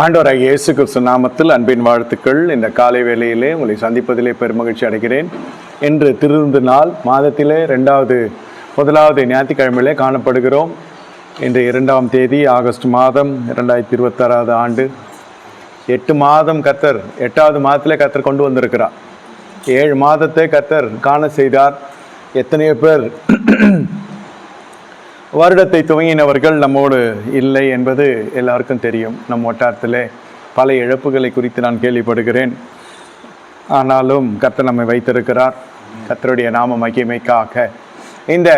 ஆண்டவராகிய இயேசு கிறிஸ்து நாமத்தில் அன்பின் வாழ்த்துக்கள். இந்த காலை வேளையிலே உங்களை சந்திப்பதிலே பெருமகிழ்ச்சி அடைகிறேன். இன்று திருவிருந்து நாள், மாதத்திலே முதலாவது ஞாயிற்றுக்கிழமையிலே காணப்படுகிறோம். இன்று 2ஆம் தேதி ஆகஸ்ட் மாதம் 2026 ஆண்டு. 8 மாதம் கர்த்தர், 8வது மாதத்திலே கர்த்தர் கொண்டு வந்திருக்கிறார். 7 மாதத்தை கர்த்தர் காண செய்தார். எத்தனையோ பேர் வருடத்தை துவங்கினவர்கள் நம்மோடு இல்லை என்பது எல்லாருக்கும் தெரியும். நம் வட்டாரத்திலே பல இழப்புகளை குறித்து நான் கேள்விப்படுகிறேன். ஆனாலும் கர்த்தர் நம்மை வைத்திருக்கிறார். கர்த்தருடைய நாம மகிமைக்காக இந்த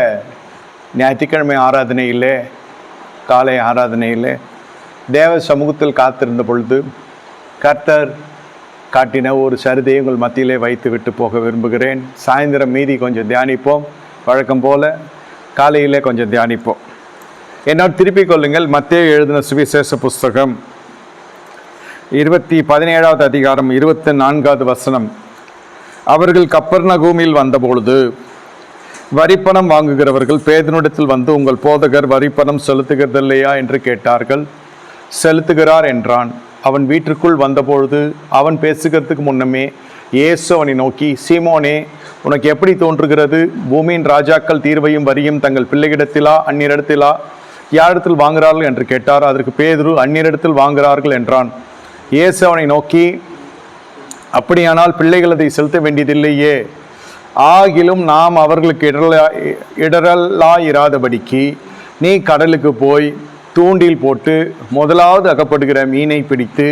ஞாயிற்றுக்கிழமை ஆராதனையிலே, காலை ஆராதனையிலே தேவ சமூகத்தில் காத்திருந்த பொழுது கர்த்தர் காட்டின ஒரு சரிதையை உங்கள் மத்தியிலே வைத்து விட்டு போக விரும்புகிறேன். சாயந்தரம் மீதி கொஞ்சம் தியானிப்போம். வழக்கம் போல காலையிலே கொஞ்சம் தியானிப்போம். என்னோடு திருப்பிக் கொள்ளுங்கள். மத்தேயு எழுதின சுவிசேஷ புஸ்தகம் 17வது அதிகாரம் 24வது வசனம். அவர்கள் கப்பர்நகூமில் வந்தபொழுது வரிப்பணம் வாங்குகிறவர்கள் பேதுருவினிடத்தில் வந்து, உங்கள் போதகர் வரிப்பணம் செலுத்துகிறதில்லையா என்று கேட்டார்கள். செலுத்துகிறார் என்றான். அவன் வீட்டிற்குள் வந்தபொழுது அவன் பேசுகிறதுக்கு முன்னமே இயேசு அவனை நோக்கி, சீமோனே, உனக்கு எப்படி தோன்றுகிறது? பூமியின் ராஜாக்கள் தீர்வையும் வரியும் தங்கள் பிள்ளைகளிடத்திலா அந்நியரிடத்திலா யாரிடத்தில் வாங்குகிறார்கள் என்று கேட்டார். அதற்கு பேதுரு, அந்நியரிடத்தில் வாங்குகிறார்கள் என்றான். இயேசு அவனை நோக்கி, அப்படியானால் பிள்ளைகள் அதை செலுத்த வேண்டியதில்லையே. ஆகிலும் நாம் அவர்களுக்கு இடரலாயிராதபடிக்கு நீ கடலுக்கு போய் தூண்டில் போட்டு முதலாவது அகப்படுகிற மீனை பிடித்து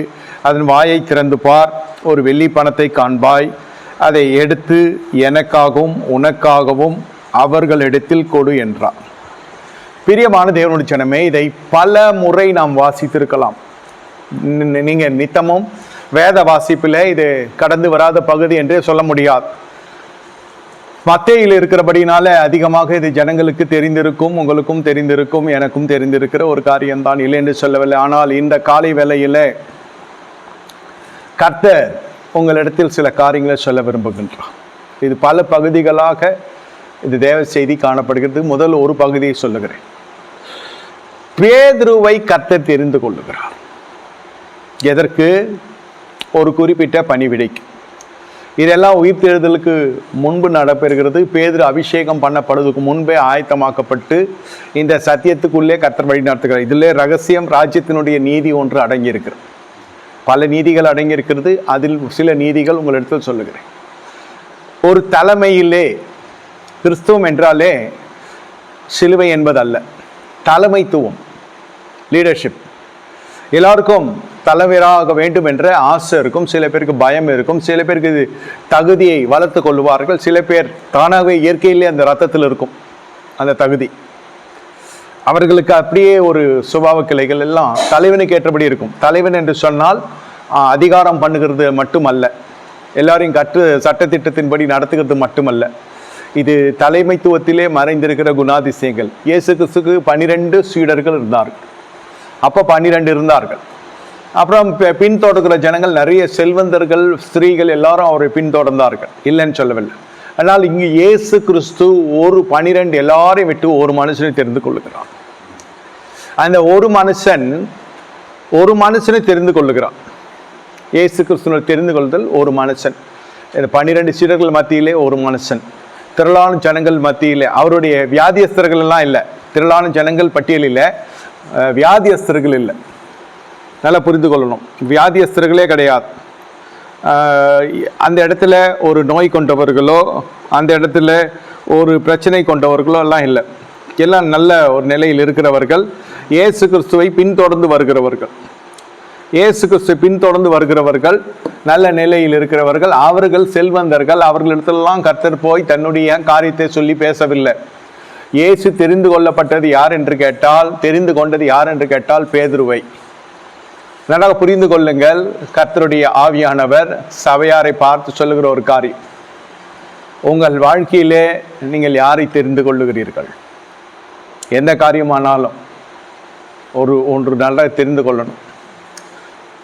அதன் வாயை திறந்து பார். ஒரு வெள்ளி பணத்தை காண்பாய். அதை எடுத்து எனக்காகவும் உனக்காகவும் அவர்களிடத்தில் கொடு என்றார். பிரியமான தேவனுடைய ஜனமே, இதை பல முறை நாம் வாசித்திருக்கலாம். நீங்கள் நித்தமும் வேத வாசிப்பில் இது கடந்து வராத பகுதி என்றே சொல்ல முடியாது. மத்தேயில் இருக்கிறபடினால அதிகமாக இது ஜனங்களுக்கு தெரிந்திருக்கும், உங்களுக்கும் தெரிந்திருக்கும், எனக்கும் தெரிந்திருக்கிற ஒரு காரியம்தான், இல்லை என்று சொல்லவில்லை. ஆனால் இந்த காலை வேளையில் கர்த்தர் உங்களிடத்தில் சில காரியங்களை சொல்ல விரும்புகின்றார். இது பல பகுதிகளாக இது தேவ செய்தி காணப்படுகிறது. முதல் ஒரு பகுதியை சொல்லுகிறேன். பேதுருவை கர்த்தர் தெரிந்து கொள்ளுகிறார். எதற்கு? ஒரு குறிப்பிட்ட பணிவிடைக்கு. இதெல்லாம் உயிர்த்தெழுதலுக்கு முன்பு நடைபெறுகிறது. பேதுரு அபிஷேகம் பண்ணப்படுவதற்கு முன்பே ஆயத்தமாக்கப்பட்டு இந்த சத்தியத்துக்குள்ளே கர்த்தர் வழி நடத்துகிறார். இதிலே ரகசியம், ராஜ்யத்தினுடைய நீதி ஒன்று அடங்கியிருக்கிறது. பல நீதிகள் அடங்கியிருக்கிறது. அதில் சில நீதிகள் உங்களிடத்தில் சொல்லுகிறேன். ஒரு தலைமையிலே, கிறிஸ்துவம் என்றாலே சிலுவை என்பதல்ல, தலைமைத்துவம், லீடர்ஷிப். எல்லாருக்கும் தலைவராக வேண்டும் என்ற ஆசை இருக்கும். சில பேருக்கு பயம் இருக்கும். சில பேருக்கு இது தகுதியை வளர்த்து கொள்வார்கள். சில பேர் தானாகவே இயற்கையிலே அந்த ரத்தத்தில் இருக்கும் அந்த தகுதி. அவர்களுக்கு அப்படியே ஒரு சுபாவ கிளைகள் எல்லாம் தலைவனுக்கு ஏற்றபடி இருக்கும். தலைவன் என்று சொன்னால் அதிகாரம் பண்ணுகிறது மட்டுமல்ல, எல்லாரையும் சட்டத்திட்டத்தின்படி நடத்துகிறது மட்டுமல்ல. இது தலைமைத்துவத்திலே மறைந்திருக்கிற குணாதிசயங்கள். இயேசு கிறிஸ்துக்கு 12 சீடர்கள் இருந்தார்கள். அப்போ 12 இருந்தார்கள். அப்புறம் பின்தொடர்கிற ஜனங்கள் நிறைய செல்வந்தர்கள், ஸ்திரீகள் எல்லாரும் அவரை பின்தொடர்ந்தார்கள், இல்லைன்னு சொல்லவில்லை. ஆனால் இங்கு இயேசு கிறிஸ்து 12 எல்லாரையும் விட்டு ஒரு மனுஷனை தெரிந்து கொள்ளுகிறார். அந்த ஒரு மனுஷனை தெரிந்து கொள்ளுகிறார். இயேசு கிறிஸ்துவை தெரிந்து கொள்ளுதல் ஒரு மனுஷன். இந்த 12 சீடர்கள் மத்தியிலே ஒரு மனுஷன். திரளான ஜனங்கள் மத்தியிலே, அவருடைய வியாதியஸ்தர்கள் எல்லாம் இல்லை, திரளான ஜனங்கள் பட்டியலில் வியாதியஸ்தர்கள் இல்லை. நல்லா புரிந்து கொள்ளணும். வியாதியஸ்தர்களே கிடையாது. அந்த இடத்துல ஒரு நோய் கொண்டவர்களோ, அந்த இடத்துல ஒரு பிரச்சனை கொண்டவர்களோ எல்லாம் இல்லை. எல்லாம் நல்ல ஒரு நிலையில் இருக்கிறவர்கள். இயேசு கிறிஸ்துவை பின்தொடர்ந்து வருகிறவர்கள். இயேசு கிறிஸ்துவை பின்தொடர்ந்து வருகிறவர்கள், நல்ல நிலையில் இருக்கிறவர்கள். அவர்கள் செல்வந்தர்கள். அவர்களிடத்திலெல்லாம் கர்த்தர் போய் தன்னுடைய காரியத்தை சொல்லி பேசவில்லை. இயேசு தெரிந்து கொண்டது யார் என்று கேட்டால் பேதுருவை. நன்றாக புரிந்து கொள்ளுங்கள். கர்த்தருடைய ஆவியானவர் சபையாரை பார்த்து சொல்லுகிற ஒரு காரியம், உங்கள் வாழ்க்கையிலே நீங்கள் யாரை தெரிந்து கொள்ளுகிறீர்கள்? எந்த காரியமானாலும் ஒன்று நல்லா தெரிந்து கொள்ளணும்.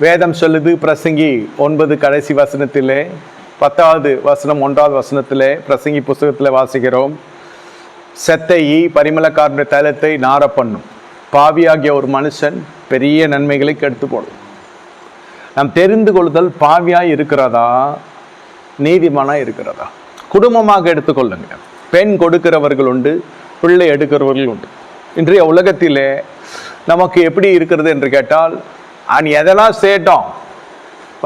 வேதம் சொல்லுது, பிரசங்கி 9 கடைசி வசனத்திலே 10வது வசனம் 1வது வசனத்திலே பிரசங்கி புஸ்தகத்தில் வாசிக்கிறோம். செத்தை பரிமளக்காரனுடைய தைலத்தை நார பண்ணும். பாவியாகிய ஒரு மனுஷன் பெரிய நன்மைகளை கெடுத்து போடும். நாம் தெரிந்து கொள்ளுதல் பாவியாய் இருக்கிறதா, நீதிமானா இருக்கிறதா? குடும்பமாக எடுத்துக்கொள்ளுங்க. பெண் கொடுக்கிறவர்கள் உண்டு, பிள்ளை எடுக்கிறவர்கள் உண்டு. இன்றைய உலகத்திலே நமக்கு எப்படி இருக்கிறது என்று கேட்டால், நான் எதெல்லாம் சேட்டோம்,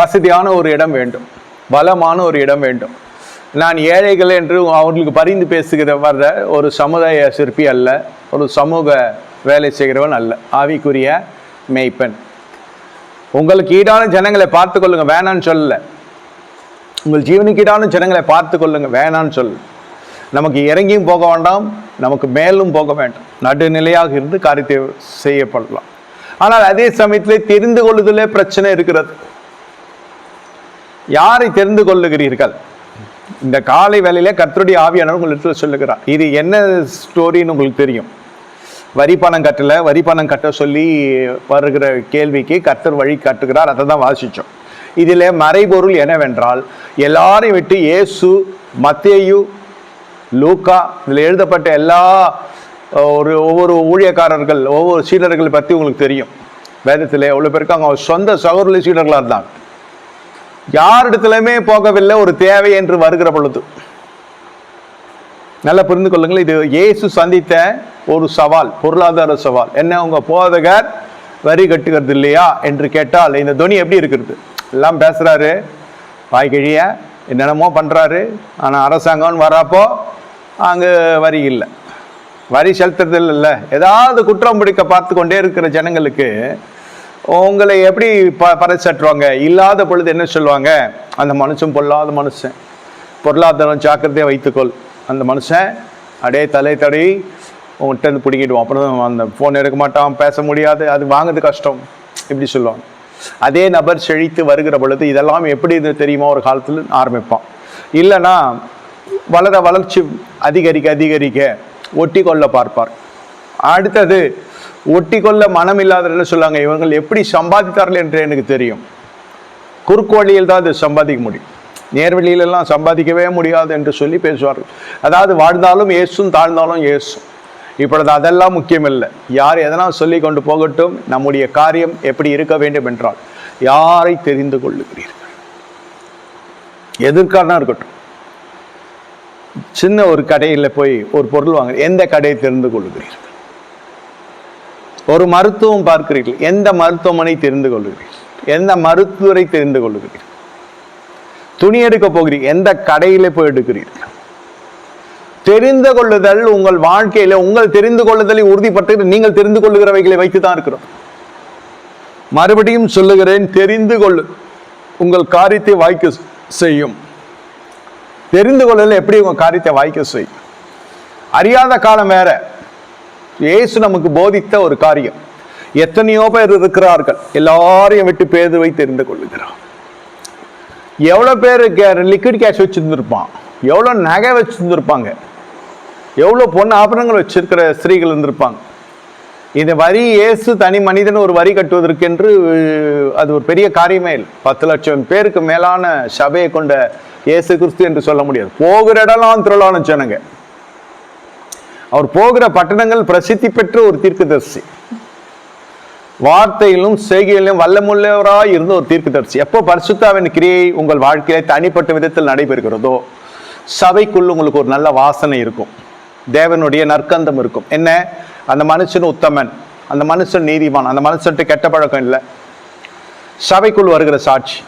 வசதியான ஒரு இடம் வேண்டும், பலமான ஒரு இடம் வேண்டும். நான் ஏழைகள் என்று அவர்களுக்கு பரிந்து பேசுகிற வர்ற ஒரு சமுதாய சிற்பி அல்ல, ஒரு சமூக வேலை செய்கிறவன் அல்ல, ஆவிக்குரிய மேய்ப்பன். உங்களுக்கு ஈடான ஜனங்களை பார்த்து கொள்ளுங்க, வேணான்னு சொல்லல. உங்கள் ஜீவனுக்கு ஈடான ஜனங்களை பார்த்து கொள்ளுங்க, வேணான்னு சொல்லு. நமக்கு இறங்கியும் போக வேண்டாம், நமக்கு மேலும் போக வேண்டாம். நடுநிலையாக இருந்து காரியத்தை செய்யப்படலாம். ஆனால் அதே சமயத்திலே தெரிந்து கொள்ளுதலே பிரச்சனை இருக்கிறது. யாரை தெரிந்து கொள்ளுகிறீர்கள்? இந்த காலை வேளையிலே கர்த்தருடைய ஆவியானவர் உங்களுக்கு சொல்லுகிறார். இது என்ன ஸ்டோரின்னு உங்களுக்கு தெரியும். வரி பணம் கட்டல, வரி பணம் கட்ட சொல்லி வருகிற கேள்விக்கு கர்த்தர் வழி காட்டுகிறார். அதை தான் வாசித்தோம். இதில் மறைபொருள் என்னவென்றால், எல்லாரையும் விட்டு இயேசு, மத்தேயு, லூக்கா, இதில் எழுதப்பட்ட எல்லா ஒவ்வொரு ஊழியக்காரர்கள், ஒவ்வொரு சீடர்கள் பற்றி உங்களுக்கு தெரியும். வேதத்தில் எவ்வளோ பேருக்கு அவங்க சொந்த சகோதர சீடர்களாக இருந்தாங்க. யாரிடத்துலையுமே போகவில்லை ஒரு தேவை என்று வருகிற பொழுது. நல்லா புரிந்து கொள்ளுங்கள், இது இயேசு சந்தித்த ஒரு சவால், பொருளாதார சவால். என்ன, உங்க போதகர் வரி கட்டுகிறது இல்லையா என்று கேட்டால் இந்த துணி எப்படி இருக்கிறது? எல்லாம் பேசுறாரு, வாய்க்கிழிய என்னென்னமோ பண்றாரு. ஆனால் அரசாங்கம்னு வரப்போ அங்கே வரி இல்லை, வரி செலுத்துறது இல்லை. ஏதாவது குற்றம் பிடிக்க பார்த்து கொண்டே இருக்கிற ஜனங்களுக்கு உங்களை எப்படி பறைசாற்றுவாங்க? இல்லாத பொழுது என்ன சொல்லுவாங்க? அந்த மனுஷன் பொல்லாத மனுஷன், பொருளாதாரம் ஜாக்கிரதையாக வைத்துக்கொள். அந்த மனுஷன் அப்படியே தலை தடவி உங்கள்கிட்ட இருந்து பிடிக்கிடுவோம். அப்புறம் அந்த ஃபோன் எடுக்க மாட்டான், பேச முடியாது, அது வாங்குறது கஷ்டம், இப்படி சொல்லுவாங்க. அதே நபர் செழித்து வருகிற பொழுது இதெல்லாம் எப்படி இது தெரியுமா ஒரு காலத்தில் ஆரம்பிப்பான். இல்லைன்னா வளர்ச்சி அதிகரிக்க ஒட்டி கொள்ள பார்ப்பார். அடுத்தது ஒட்டி கொள்ள மனம் இல்லாதவர்கள் சொல்லுவாங்க, இவர்கள் எப்படி சம்பாதித்தார்கள் என்று எனக்கு தெரியும். குறுக்கு வழியில் தான் அது சம்பாதிக்க முடியும், நேர்வழியிலெல்லாம் சம்பாதிக்கவே முடியாது என்று சொல்லி பேசுவார்கள். அதாவது வாழ்ந்தாலும் ஏசும், தாழ்ந்தாலும் ஏசும். இப்பொழுது அதெல்லாம் முக்கியம் இல்லை. யார் எதனால் சொல்லி கொண்டு போகட்டும், நம்முடைய காரியம் எப்படி இருக்க வேண்டும் என்றால், யாரை தெரிந்து கொள்ளுகிறீர்கள்? எதற்கான இருக்கட்டும். சின்ன ஒரு கடையில் போய் ஒரு பொருள் வாங்க, எந்த கடையை தெரிந்து கொள்ளுகிறீர்கள்? ஒரு மருத்துவம் பார்க்கிறீர்கள், எந்த மருத்துவமனை தெரிந்து கொள்ளுகிறீர்கள்? எந்த மருத்துவரை தெரிந்து கொள்ளுகிறீர்கள்? துணி எடுக்க போகிறீர்கள், எந்த கடையில போய் எடுக்கிறீர்கள்? தெரிந்து கொள்ளுதல் உங்கள் வாழ்க்கையில, உங்கள் தெரிந்து கொள்ளுதலை உறுதிப்பட்டு நீங்கள் தெரிந்து கொள்ளுகிறவைகளை வைத்துதான் இருக்கிறோம். மறுபடியும் சொல்லுகிறேன், தெரிந்து கொள்ளு உங்கள் காரியத்தை வாய்க்க செய்யும். தெரிந்து கொள்ளுதல் எப்படி உங்க காரியத்தை வாய்க்க செய்யும்? அறியாத காலம் வேற. இயேசு நமக்கு போதித்த ஒரு காரியம். எத்தனையோ பேர் இருக்கிறார்கள், எல்லாரையும் விட்டு பேதுவை தெரிந்து கொள்ளுகிறார். எவ்வளவு பேர் லிக்விட் கேஷ் வச்சிருந்திருப்பான், எவ்வளவு நகை வச்சிருந்திருப்பாங்க, எவ்வளவு பொண்ணு ஆபரணங்கள் வச்சிருக்கிற ஸ்திரீகள் இருந்திருப்பாங்க. இந்த வரி, இயேசு தனி மனிதன் ஒரு வரி கட்டுவதற்கென்று அது ஒரு பெரிய காரியமே இல்லை. 10 லட்சம் பேருக்கு மேலான சபையை கொண்ட இயேசு கிறிஸ்து என்று சொல்ல முடியாது. போகிற இடம்லாம் திரளான ஜனங்க. அவர் போகிற பட்டணங்கள் பிரசித்தி பெற்ற ஒரு தீர்க்கதரிசி, வார்த்தையிலும் செய்கையிலும் வல்லமுள்ளவராய் இருந்த ஒரு தீர்க்கதரிசி. எப்போ பரிசுத்தாவின் கிரியை உங்கள் வாழ்க்கையில தனிப்பட்ட விதத்தில் நடைபெறுகிறதோ, சபைக்குள்ள உங்களுக்கு ஒரு நல்ல வாசனை இருக்கும், தேவனுடைய நற்கந்தம் இருக்கும். என்ன, அந்த மனுஷன் உத்தமன், அந்த மனுஷன் நீதிமான், அந்த மனுஷன்ட்டு கெட்ட பழக்கம் இல்லை. சபைக்குள் வருகிற சாட்சி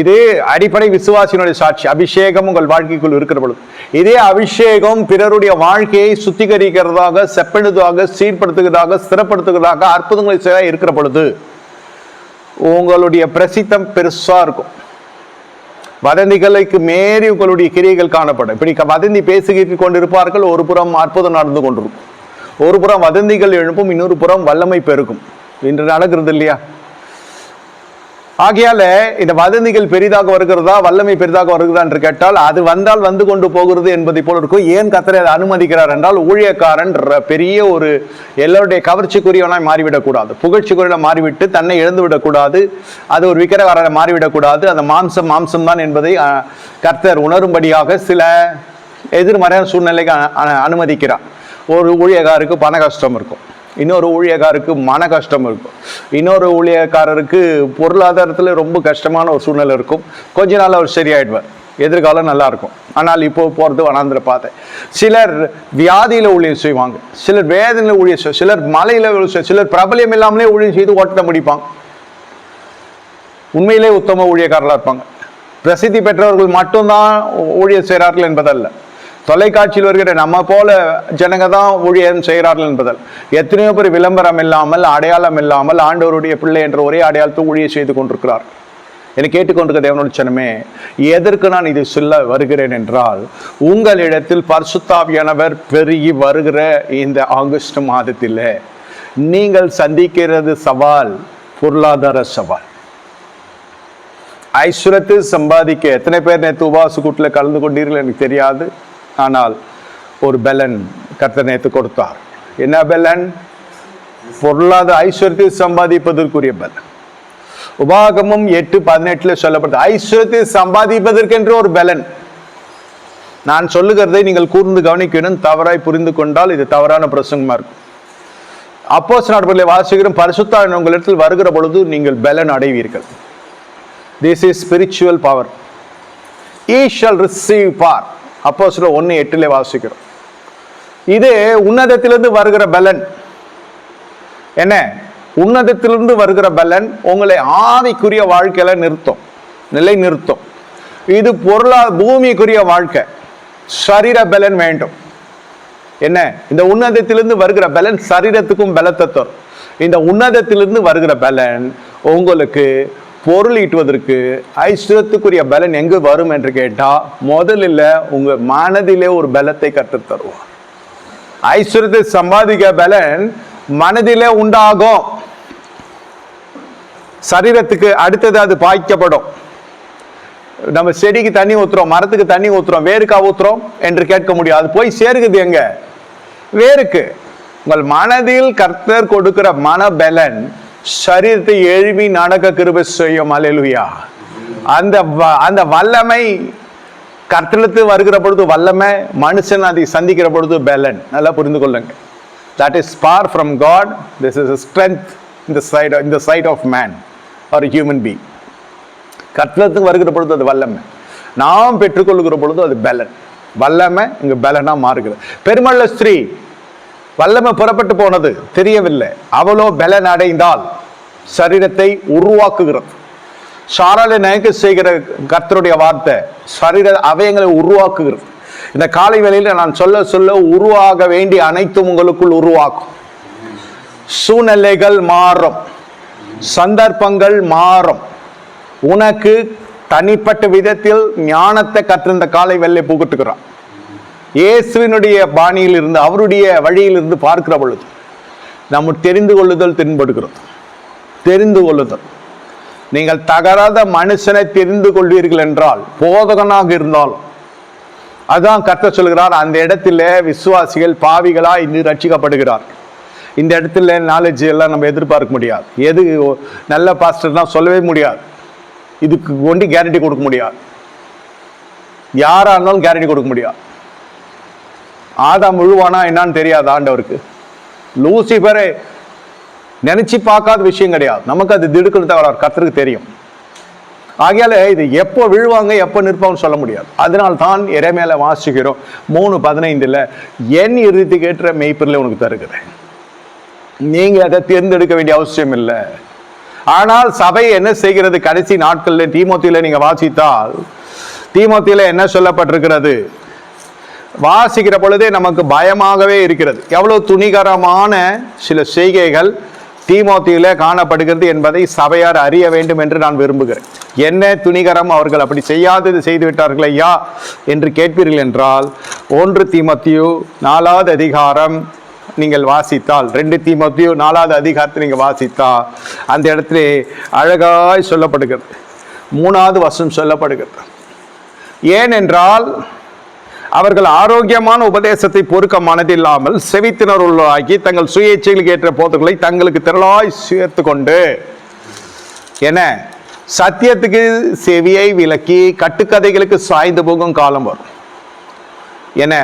இது அடிப்படை விசுவாசியினுடைய சாட்சி. அபிஷேகம் உங்கள் வாழ்க்கைக்குள் இருக்கிற பொழுது, இதே அபிஷேகம் பிறருடைய வாழ்க்கையை சுத்திகரிக்கிறதாக, செப்பெழுதாக, சீர்படுத்துகிறதாக, ஸ்திரப்படுத்துகிறதாக, அற்புதங்களை செய்ய இருக்கிற பொழுது உங்களுடைய பிரசித்தம் பெருசா இருக்கும். வதந்திகளுக்கு மேறி உங்களுடைய கிரியைகள் காணப்படும். இப்படி வதந்தி பேசிக்கிட்டு கொண்டிருப்பார்கள். ஒரு புறம் அற்புதம் நடந்து கொண்டிருக்கும், ஒரு புறம் வதந்திகள் எழுப்பும், இன்னொரு புறம் வல்லமை பெருகும். இன்று நடக்கிறது இல்லையா? ஆகையால இந்த வதந்திகள் பெரிதாக வருகிறதா, வல்லமை பெரிதாக வருகிறதா என்று கேட்டால், அது வந்தால் வந்து கொண்டு போகிறது என்பதை போல இருக்கும். ஏன் கர்த்தர் அதை அனுமதிக்கிறார் என்றால், ஊழியக்காரன் பெரிய ஒரு எல்லாருடைய கவர்ச்சிக்குரியவனாய் மாறிவிடக்கூடாது, புகழ்ச்சிக்குரிய மாறிவிட்டு தன்னை இழந்து விடக்கூடாது, அது ஒரு விக்கிரகாரனை மாறிவிடக்கூடாது. அந்த மாம்சம் தான் என்பதை கர்த்தர் உணரும்படியாக சில எதிர்மறையான சூழ்நிலைக்கு அனுமதிக்கிறார். ஒரு ஊழியக்காருக்கு பண கஷ்டம் இருக்கும், இன்னொரு ஊழியக்காரருக்கு மன கஷ்டம் இருக்கும், இன்னொரு ஊழியக்காரருக்கு பொருளாதாரத்தில் ரொம்ப கஷ்டமான ஒரு சூழ்நிலை இருக்கும். கொஞ்ச நாள் அவர் சரியாயிடுவார், எதிர்காலம் நல்லா இருக்கும். ஆனால் இப்போ போகிறது வனாந்திர பாதை. சிலர் வியாதியில் ஊழியம் செய்வாங்க, சிலர் வேதனையில் ஊழியம் செய்வாங்க, சிலர் மலையில், சிலர் பிரபலியம் இல்லாமலே ஊழியம் செய்து ஓட்டத்தை முடிப்பாங்க. உண்மையிலே உத்தம ஊழியக்காரர்களாக இருப்பாங்க. பிரசித்தி பெற்றவர்கள் மட்டும்தான் ஊழியம் செய்கிறார்கள் என்பதல்ல, தொலைக்காட்சியில் வருகிற நம்ம போல ஜனங்க தான் ஊழியம் செய்கிறார்கள் என்பதால் எத்தனையோ பேர் விளம்பரம் இல்லாமல், அடையாளம் இல்லாமல், ஆண்டவருடைய பிள்ளை என்ற ஒரே அடையாளத்தை ஊழியம் செய்து கொண்டிருக்கிறார். என்னை கேட்டுக்கொண்டிருக்க தேவனுடைய ஜனமே, எதற்கு நான் இதை சொல்ல வருகிறேன் என்றால், உங்களிடத்தில் பரிசுத்தாவியானவர் பெருகி வருகிற இந்த ஆகஸ்ட் மாதத்தில் நீங்கள் சந்திக்கிறது சவால், பொருளாதார சவால். ஐஸ்வரத்தை சம்பாதிக்க எத்தனை பேர் நேற்று உபாச கூட்டில் கலந்து கொண்டீர்கள் எனக்கு தெரியாது. ஆனால் ஒரு பலன் கர்த்தர் நேற்று கொடுத்தார். என்ன பலன்? பொருளாதார ஐஸ்வரத்தை சம்பாதிப்பதற்குரிய பலன். உபாகமும் 8:18 சொல்லப்பட்டது, ஐஸ்வரத்தை சம்பாதிப்பதற்கென்று ஒரு பலன். நான் சொல்லுகிறதை நீங்கள் கூர்ந்து கவனிக்கணும், தவறாய் புரிந்து கொண்டால் இது தவறான பிரசங்கமா இருக்கும். அப்போஸ்தலர் நடபடிகளை வாசிக்கிறோம், பரிசுத்த ஆவியானவர் உங்களிடத்தில் வருகிற பொழுது நீங்கள் பலன் அடைவீர்கள். This is spiritual power. Ye shall receive power. அப்போஸ்தலர் 1:8 வாசிக்கிறோம். இது உன்னதத்திலிருந்து வருகிற பலன். என்ன? உன்னதத்திலிருந்து வருகிற பலன் உங்களை ஆவிக்குரிய வாழ்க்கையில நிறுத்தும், நிலை நிறுத்தும். இது பூமிக்குரிய வாழ்க்கை, சரீர பலன் வேண்டும். என்ன? இந்த உன்னதத்திலிருந்து வருகிற பலன் சரீரத்துக்கும் பலத்தை தரும். இந்த உன்னதத்திலிருந்து வருகிற பலன் உங்களுக்கு பொருள் ஈட்டுவதற்கு ஐஸ்வரத்துக்குரிய பலன் எங்கு வரும் என்று கேட்டா, முதலில் உங்க மனதிலே ஒரு பலத்தை கற்றுத் தருவார். ஐஸ்வரத்தை சம்பாதிக்க பலன் மனதிலே உண்டாகும். சரீரத்துக்கு அடுத்தது அது பாய்க்கப்படும். நம்ம செடிக்கு தண்ணி ஊத்துறோம், மரத்துக்கு தண்ணி ஊத்துறோம், வேருக்கா ஊத்துறோம் என்று கேட்க முடியாது. அது போய் சேருக்குது எங்க? வேருக்கு. உங்கள் மனதில் கர்த்தர் கொடுக்கிற மன பலன் சரீரத்தை எழுப்பி நடக்க கிருபை செய்யும். அல்லேலூயா. அந்த வல்லமை கர்த்தருக்கு வருகிற பொழுது வல்லமை, மனுஷன் அதை சந்திக்கிற பொழுது பலன். நல்லா புரிந்து கொள்ளுங்க. That is power from God. This is a strength in the sight of man or a human being. கர்த்தருக்கு வருகிற பொழுது அது வல்லமை, நாம் பெற்றுக்கொள்கிற பொழுது அது பலன். வல்லமை இங்கு பலனா மாறுகிறது. பெருமள்ள ஸ்திரீ வல்லமை புறப்பட்டு போனது தெரியவில்லை, அவளோ பலன் அடைந்தால் சரீரத்தை உருவாக்குகிறது. சாராளை நயக்க செய்கிற கர்த்தருடைய வார்த்தை சரீர அவயங்களை உருவாக்குகிறது. இந்த காலை வேளையில் நான் சொல்ல சொல்ல உருவாக வேண்டிய அனைத்தும் உங்களுக்குள் உருவாக்கும். சூழ்நிலைகள் மாறும், சந்தர்ப்பங்கள் மாறும். உனக்கு தனிப்பட்ட விதத்தில் ஞானத்தை கற்று இந்த காலை வேளையை புகுட்டுகிறான். இயேசுவினுடைய பாணியில் இருந்து, அவருடைய வழியில் இருந்து பார்க்கிற பொழுது நம்ம தெரிந்து கொள்ளுதல் தென்படுகிறது. தெரிந்து கொள்ளுதல். நீங்கள் தகராத மனுஷனை தெரிந்து கொள்வீர்கள் என்றால், போதகனாக இருந்தாலும் அதான் கர்த்தர் சொல்கிறார், அந்த இடத்துல விசுவாசிகள் பாவிகளா இன்று ரட்சிக்கப்படுகிறார். இந்த இடத்துல நாலேஜ் எல்லாம் நம்ம எதிர்பார்க்க முடியாது. எது நல்ல பாஸ்டர் தான் சொல்லவே முடியாது. இதுக்கு ஒண்டி கேரண்டி கொடுக்க முடியாது. யாரா இருந்தாலும் கேரண்டி கொடுக்க முடியாது. ஆதாம் முழுவானா என்னன்னு தெரியாது ஆண்டவருக்கு. லூசிபரை நினைச்சு பார்க்காத விஷயம் கிடையாது. நமக்கு அது திடுக்குன்னு தவிர கர்த்தருக்கு தெரியும். ஆகையால இது எப்போ விழுவாங்க எப்போ நிற்பாங்கன்னு சொல்ல முடியாது. அதனால் தான் எரேமியால வாசிக்கிறோம் 3:15 என் இறுதிக்கு ஏற்ற மெய்ப்பொருளை உனக்கு தருகிறேன். நீங்க அதை தேர்ந்தெடுக்க வேண்டிய அவசியம் இல்லை. ஆனால் சபை என்ன செய்கிறது? கடைசி நாட்களில் தீமோத்தியில நீங்க வாசித்தால், தீமோத்தியில என்ன சொல்லப்பட்டிருக்கிறது? வாசிக்கிற பொழுதே நமக்கு பயமாகவே இருக்கிறது. எவ்வளவு துணிகரமான சில செய்கைகள் தீமோத்தியில காணப்படுகிறது என்பதை சபையார் அறிய வேண்டும் என்று நான் விரும்புகிறேன். என்ன துணிகரம்? அவர்கள் அப்படி செய்யாதது செய்து விட்டார்கள் ஐயா என்று கேட்பீர்கள் என்றால், 1 தீமோத்தேயு 4வது அதிகாரம் நீங்கள் வாசித்தால், 2 தீமோத்தேயு 4வது அதிகாரத்தை நீங்க வாசித்தால் அந்த இடத்துல அழகாய் சொல்லப்படுகிறது. 3வது வசனம் சொல்லப்படுகிறது. ஏனென்றால் அவர்கள் ஆரோக்கியமான உபதேசத்தை பொறுக்க மனதில்லாமல் செவித்தினர் உள்ளாக்கி தங்கள் சுய இச்சைகளுக்கு ஏற்ற போதங்களை தங்களுக்கு திரளாய் சேர்த்து கொண்டு, என சத்தியத்துக்கு செவியை விலக்கி கட்டுக்கதைகளுக்கு சாய்ந்து போகும் காலம் வரும். என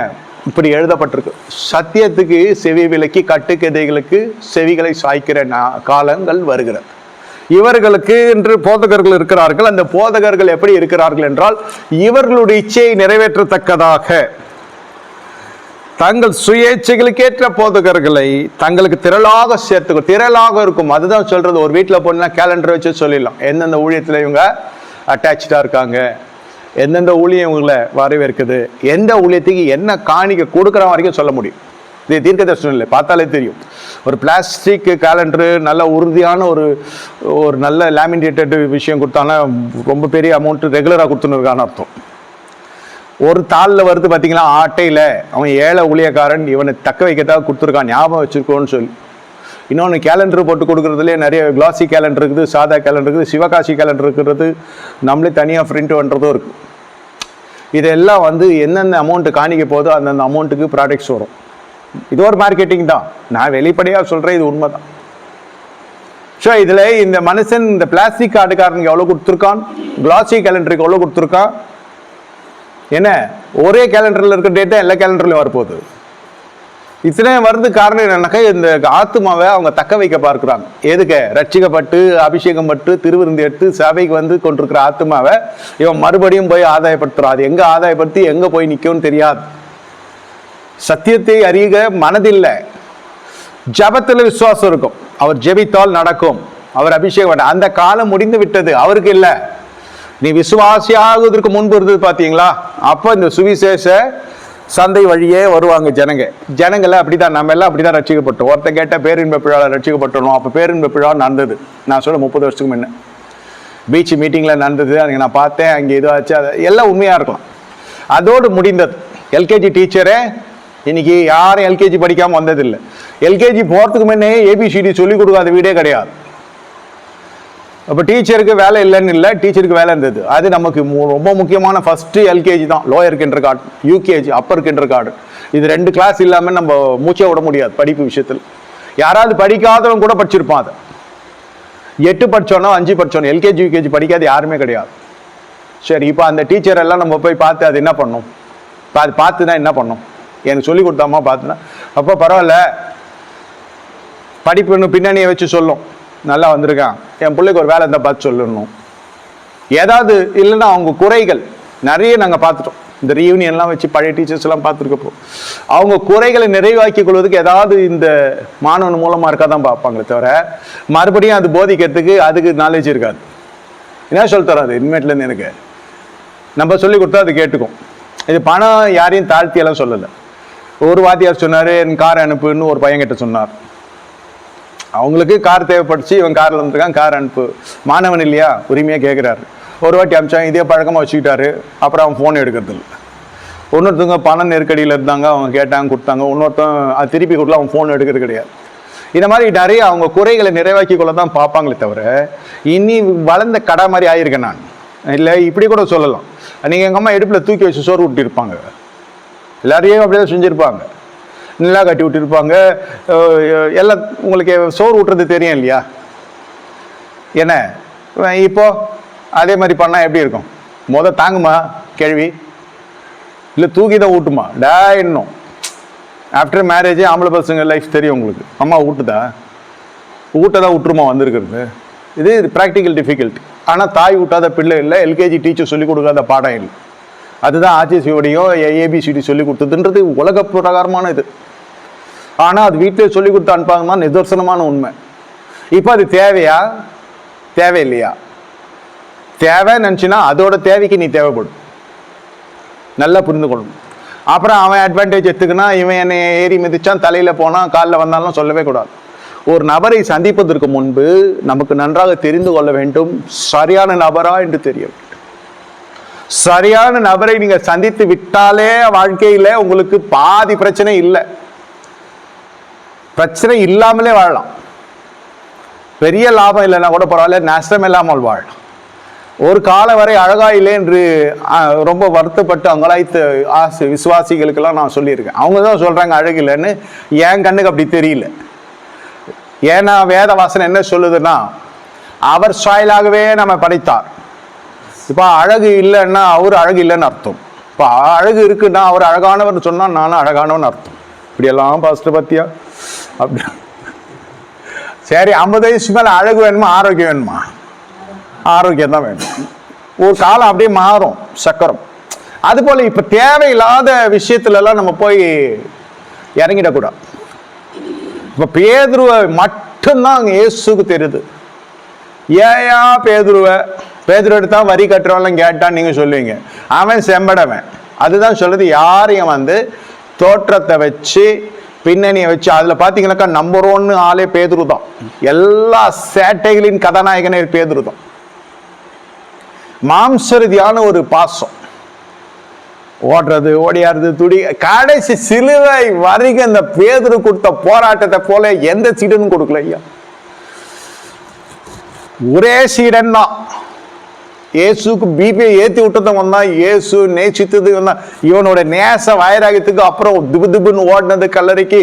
இப்படி எழுதப்பட்டிருக்கு. சத்தியத்துக்கு செவி விலக்கி கட்டுக்கதைகளுக்கு செவிகளை சாய்க்கிற காலங்கள் வருகிறது. இவர்களுக்கு என்று போதகர்கள் இருக்கிறார்கள். அந்த போதகர்கள் எப்படி இருக்கிறார்கள் என்றால், இவர்களுடைய இச்சையை நிறைவேற்றத்தக்கதாக தங்கள் சுயேட்சைகளுக்கேற்ற போதகர்களை தங்களுக்கு திரளாக சேர்த்துக்கும். திரளாக இருக்கும். அதுதான் சொல்றது. ஒரு வீட்டில் போனா கேலண்டர் வச்சு சொல்லிடலாம் எந்தெந்த ஊழியத்தில் இவங்க அட்டாச்சா இருக்காங்க, எந்தெந்த ஊழியம் இவங்களை வரவேற்குது, எந்த ஊழியத்துக்கு என்ன காணிக்க கொடுக்குற வரைக்கும் சொல்ல முடியும். இது தீர்க்க தரிசனம் இல்லை, பார்த்தாலே தெரியும். ஒரு பிளாஸ்டிக் கேலண்டரு நல்ல உறுதியான ஒரு நல்ல லேமினேட்டட் விஷயம் கொடுத்தானா ரொம்ப பெரிய அமௌண்ட்டு ரெகுலராக கொடுத்துன்னு அர்த்தம். ஒரு தாளில் வருது பார்த்தீங்களா, ஆட்டையில் அவன் ஏழை ஊழியக்காரன் இவனை தக்க வைக்கத்தாக கொடுத்துருக்கான், ஞாபகம் வச்சுருக்கோன்னு சொல்லி. இன்னொன்று கேலண்டர் போட்டு கொடுக்குறதுலேயே நிறைய கிளாசி கேலண்டர் இருக்குது, சாதா கேலண்டர் இருக்குது, சிவகாசி கேலண்டர் இருக்கிறது, நம்மளே தனியாக பிரிண்ட் பண்ணுறதும் இருக்குது. இதெல்லாம் எந்தெந்த அமௌண்ட்டு காணிக்க போதோ அந்தந்த அமௌண்ட்டுக்கு ப்ராடக்ட்ஸ் வரும். இது ஒரு மார்க்கெட்டிங் தான், நான் வெளிப்படையாக சொல்கிறேன், இது உண்மை தான். ஸோ இதில் இந்த மனுஷன் இந்த பிளாஸ்டிக் கார்டுக்காரனுக்கு எவ்வளோ கொடுத்துருக்கான், கிளாசி கேலண்டருக்கு எவ்வளோ கொடுத்துருக்கான். என்ன ஒரே கேலண்டரில் இருக்கிற டேட்டா எல்லா கேலண்டர்லையும் வரப்போகுது. இத்தனை வருது காரணம் என்னன்னாக்கா, இந்த ஆத்மாவை அவங்க தக்க வைக்க பார்க்குறாங்க. எதுக்கு? ரட்சிக்கப்பட்டு அபிஷேகம் பட்டு திருவிருந்து எடுத்து சபைக்கு கொண்டிருக்கிற ஆத்மாவை இவன் மறுபடியும் போய் ஆதாயப்படுத்துறான். அது எங்கே ஆதாயப்படுத்தி எங்கே போய் நிற்கும்னு தெரியாது. சத்தியத்தை அறிக மனதில்லை, ஜபத்தில் விசுவாசம் இருக்கும். அவர் ஜெபித்தால் நடக்கும். அவர் அபிஷேகம் அந்த காலம் முடிந்து விட்டது, அவருக்கு இல்லை. நீ விசுவாசியாகுவதற்கு முன்பு இருந்தது பார்த்தீங்களா, அப்போ இந்த சுவிசேஷ சந்தை வழியே வருவாங்க ஜனங்களை. அப்படிதான் நம்ம எல்லாம் அப்படிதான் ரட்சிக்கப்பட்டோம். ஒருத்தன் கேட்டால் பேரின்ப பிழாவில் ரட்சிக்கப்பட்டோம். அப்போ பேரின்ப பிழா நடந்தது, நான் சொல்ல 30 வருஷத்துக்கு முன்ன பீச் மீட்டிங்கில் நடந்தது. அங்கே நான் பார்த்தேன், அங்கே இதுவாச்சு, அது எல்லாம் உண்மையாக இருக்கலாம். அதோடு முடிந்தது. எல்கேஜி டீச்சரே இன்னைக்கு யாரும் எல்கேஜி படிக்காமல் வந்ததில்லை. எல்கேஜி போகிறதுக்கு முன்னே ஏபிசிடி சொல்லிக் கொடுக்காத வீடே கிடையாது. அப்போ டீச்சருக்கு வேலை இல்லைன்னு இல்லை, டீச்சருக்கு வேலை இருந்தது. அது நமக்கு ரொம்ப முக்கியமான ஃபஸ்ட்டு எல்கேஜி தான். Lower kindergarten, UKG, upper kindergarten. இது 2 கிளாஸ் இல்லாமல் நம்ம மூச்சை விட முடியாது படிப்பு விஷயத்தில். யாராவது படிக்காதவங்க கூட படிச்சிருப்பான். அதை 8 படித்தோனோ 5 படித்தோனோ, எல்கேஜி யூகேஜி படிக்காது யாருமே கிடையாது. சரி, இப்போ அந்த டீச்சர் எல்லாம் நம்ம போய் பார்த்து அது என்ன பண்ணணும், அது பார்த்து தான் என்ன பண்ணணும், எனக்கு சொல்லி கொடுத்தாமா பார்த்துனா, அப்போ பரவாயில்ல படிப்புன்னு பின்னணியை வச்சு சொல்லும், நல்லா வந்திருக்கான், என் பிள்ளைக்கு ஒரு வேலை இருந்தால் பார்த்து சொல்லணும். ஏதாவது இல்லைன்னா அவங்க குறைகள் நிறைய நாங்கள் பார்த்துட்டோம். இந்த ரீயூனியன்லாம் வச்சு பழைய டீச்சர்ஸ் எல்லாம் பார்த்துருக்கப்போ அவங்க குறைகளை நிறைவாக்கி கொள்வதற்கு ஏதாவது இந்த மாணவன் மூலமாக இருக்கா தான் பார்ப்பாங்களே தவிர மறுபடியும் அது போதிக்கிறதுக்கு அதுக்கு நாலேஜ் இருக்காது. என்ன சொல்லி தராது இனிமேட்லேருந்து எனக்கு நம்ம சொல்லி கொடுத்தா அது கேட்டுக்கும். இது பணம் யாரையும் தாழ்த்தியெல்லாம் சொல்லலை. ஒரு வாத்தியார் சொன்னார், என் கார் அனுப்புன்னு ஒரு பையன்கிட்ட சொன்னார். அவங்களுக்கு கார் தேவைப்படுச்சு, இவன் காரில் வந்துருக்கான், கார் அனுப்பு. மாணவன் இல்லையா, உரிமையாக கேட்குறாரு. ஒரு வாட்டி அமிச்சாங்க, இதே பழக்கமாக வச்சுக்கிட்டாரு. அப்புறம் அவன் ஃபோன் எடுக்கிறது இல்லை. இன்னொருத்தவங்க பண நெருக்கடியில் இருந்தாங்க, அவங்க கேட்டாங்க, கொடுத்தாங்க. இன்னொருத்தன் அது திருப்பி கொடுக்கல, அவன் ஃபோன் எடுக்கிறது கிடையாது. இந்த மாதிரி நிறைய அவங்க குறைகளை நிறைவாக்கி கொள்ள தான் பார்ப்பாங்களே தவிர இனி வளர்ந்த கடை மாதிரி ஆயிருக்கேன் நான். இல்லை இப்படி கூட சொல்லலாம், நீங்கள் எங்கள் அம்மா இடுப்பில் தூக்கி வச்சு சோறு விட்டுருப்பாங்க, எல்லாரையும் அப்படியே செஞ்சுருப்பாங்க, நல்லா கட்டி விட்டுருப்பாங்க. எல்லாம் உங்களுக்கு சோறு விட்டுறது தெரியும் இல்லையா. என்ன இப்போ அதே மாதிரி பண்ணால் எப்படி இருக்கும்? தாங்குமா கேள்வி, இல்லை தூக்கி தான் ஊட்டுமா? இன்னும் ஆஃப்டர் மேரேஜே ஆம்பளை பசங்க லைஃப் தெரியும் உங்களுக்கு. அம்மா ஊட்டதான் விட்டுருமா வந்திருக்கிறது. இது ப்ராக்டிக்கல் டிஃபிகல்ட்டி. ஆனால் தாய் ஊட்டாத பிள்ளை இல்லை, எல்கேஜி டீச்சர் சொல்லிக் கொடுக்காத பாடம் இல்லை. அதுதான் ஆர்சிசியோடையும் ஏபிசிடி சொல்லி கொடுத்ததுன்றது உலக பிரகாரமான இது. ஆனால் அது வீட்டிலே சொல்லி கொடுத்து அனுப்பாங்கன்னா நிதர்சனமான உண்மை. இப்போ அது தேவையா தேவையில்லையா? தேவைன்னு நினச்சின்னா அதோட தேவைக்கு நீ தேவைப்படும், நல்லா புரிந்து கொள்ளணும். அப்புறம் அவன் அட்வான்டேஜ் எடுத்துக்கினா இவன் என்னை ஏறி மிதிச்சான், தலையில் போனால் காலில் வந்தாலும் சொல்லவே கூடாது. ஒரு நபரை சந்திப்பதற்கு முன்பு நமக்கு நன்றாக தெரிந்து கொள்ள வேண்டும், சரியான நபரா என்று தெரிய வேண்டும். சரியான நபரை நீங்கள் சந்தித்து விட்டாலே வாழ்க்கையில் உங்களுக்கு பாதி பிரச்சனை இல்லை, பிரச்சனை இல்லாமலே வாழலாம். பெரிய லாபம் இல்லைன்னா கூட பரவாயில்ல, நஷ்டம் இல்லாமல் வாழலாம். ஒரு காலம் வரை அழகா இல்லை என்று ரொம்ப வருத்தப்பட்டு அங்கலாய்த்த விசுவாசிகளுக்கெல்லாம் நான் சொல்லியிருக்கேன். அவங்க தான் சொல்றாங்க அழகு இல்லைன்னு. என் கண்ணுக்கு அப்படி தெரியல. ஏன்னா வேத வாசனை என்ன சொல்லுதுன்னா, அவர் சாயலாகவே நம்ம படைத்தார். இப்போ அழகு இல்லைன்னா அவர் அழகு இல்லைன்னு அர்த்தம். இப்போ அழகு இருக்குன்னா அவர் அழகானவர்னு சொன்னால் நானும் அழகானவன் அர்த்தம். இப்படியெல்லாம் பாஸ்டர் பத்தியா அப்படி. சரி, 50 வயசு மேலே அழகு வேணுமா ஆரோக்கியம் வேணுமா? ஆரோக்கியம் தான் வேணும். ஒரு காலம் அப்படியே மாறும் சக்கரம். அதுபோல் இப்போ தேவையில்லாத விஷயத்துலலாம் நம்ம போய் இறங்கிடக்கூடாது. இப்போ பேதுருவை மட்டும்தான் அங்கே இயேசுக்கு தெரியுது. ஏயா பேதுரு எடுத்தா வரி கட்டுறவெல்லாம் கேட்டான்னு நீங்கள் சொல்லுவீங்க, அவன் செம்படவன். அதுதான் சொல்லுது, யாரையும் வந்து தோற்றத்தை வச்சு பின்னணியை வச்சு. அதில் பார்த்தீங்கன்னாக்கா நம்பர் 1 ஆளே பேதுரு தான். எல்லா சேட்டைகளின் கதாநாயகனே பேதுரு தான். மாம்சரதியான ஒரு பாசம், ஓடுறது ஓடியாடுறது துடி. கடைசி சிலுவை வரைக்கும் இந்த பேதுரு கொடுத்த போராட்டத்தை போல எந்த சீடனும் கொடுக்கல ஐயா. ஒரே சீடன் தான். இயேசுக்கு பிபியை ஏற்றி விட்டதும் வந்தான், இயேசு நேசித்தது வந்தான். இவனோட நேச வைராகியத்துக்கு அப்புறம் திபுன்னு ஓடினது கல்லறைக்கு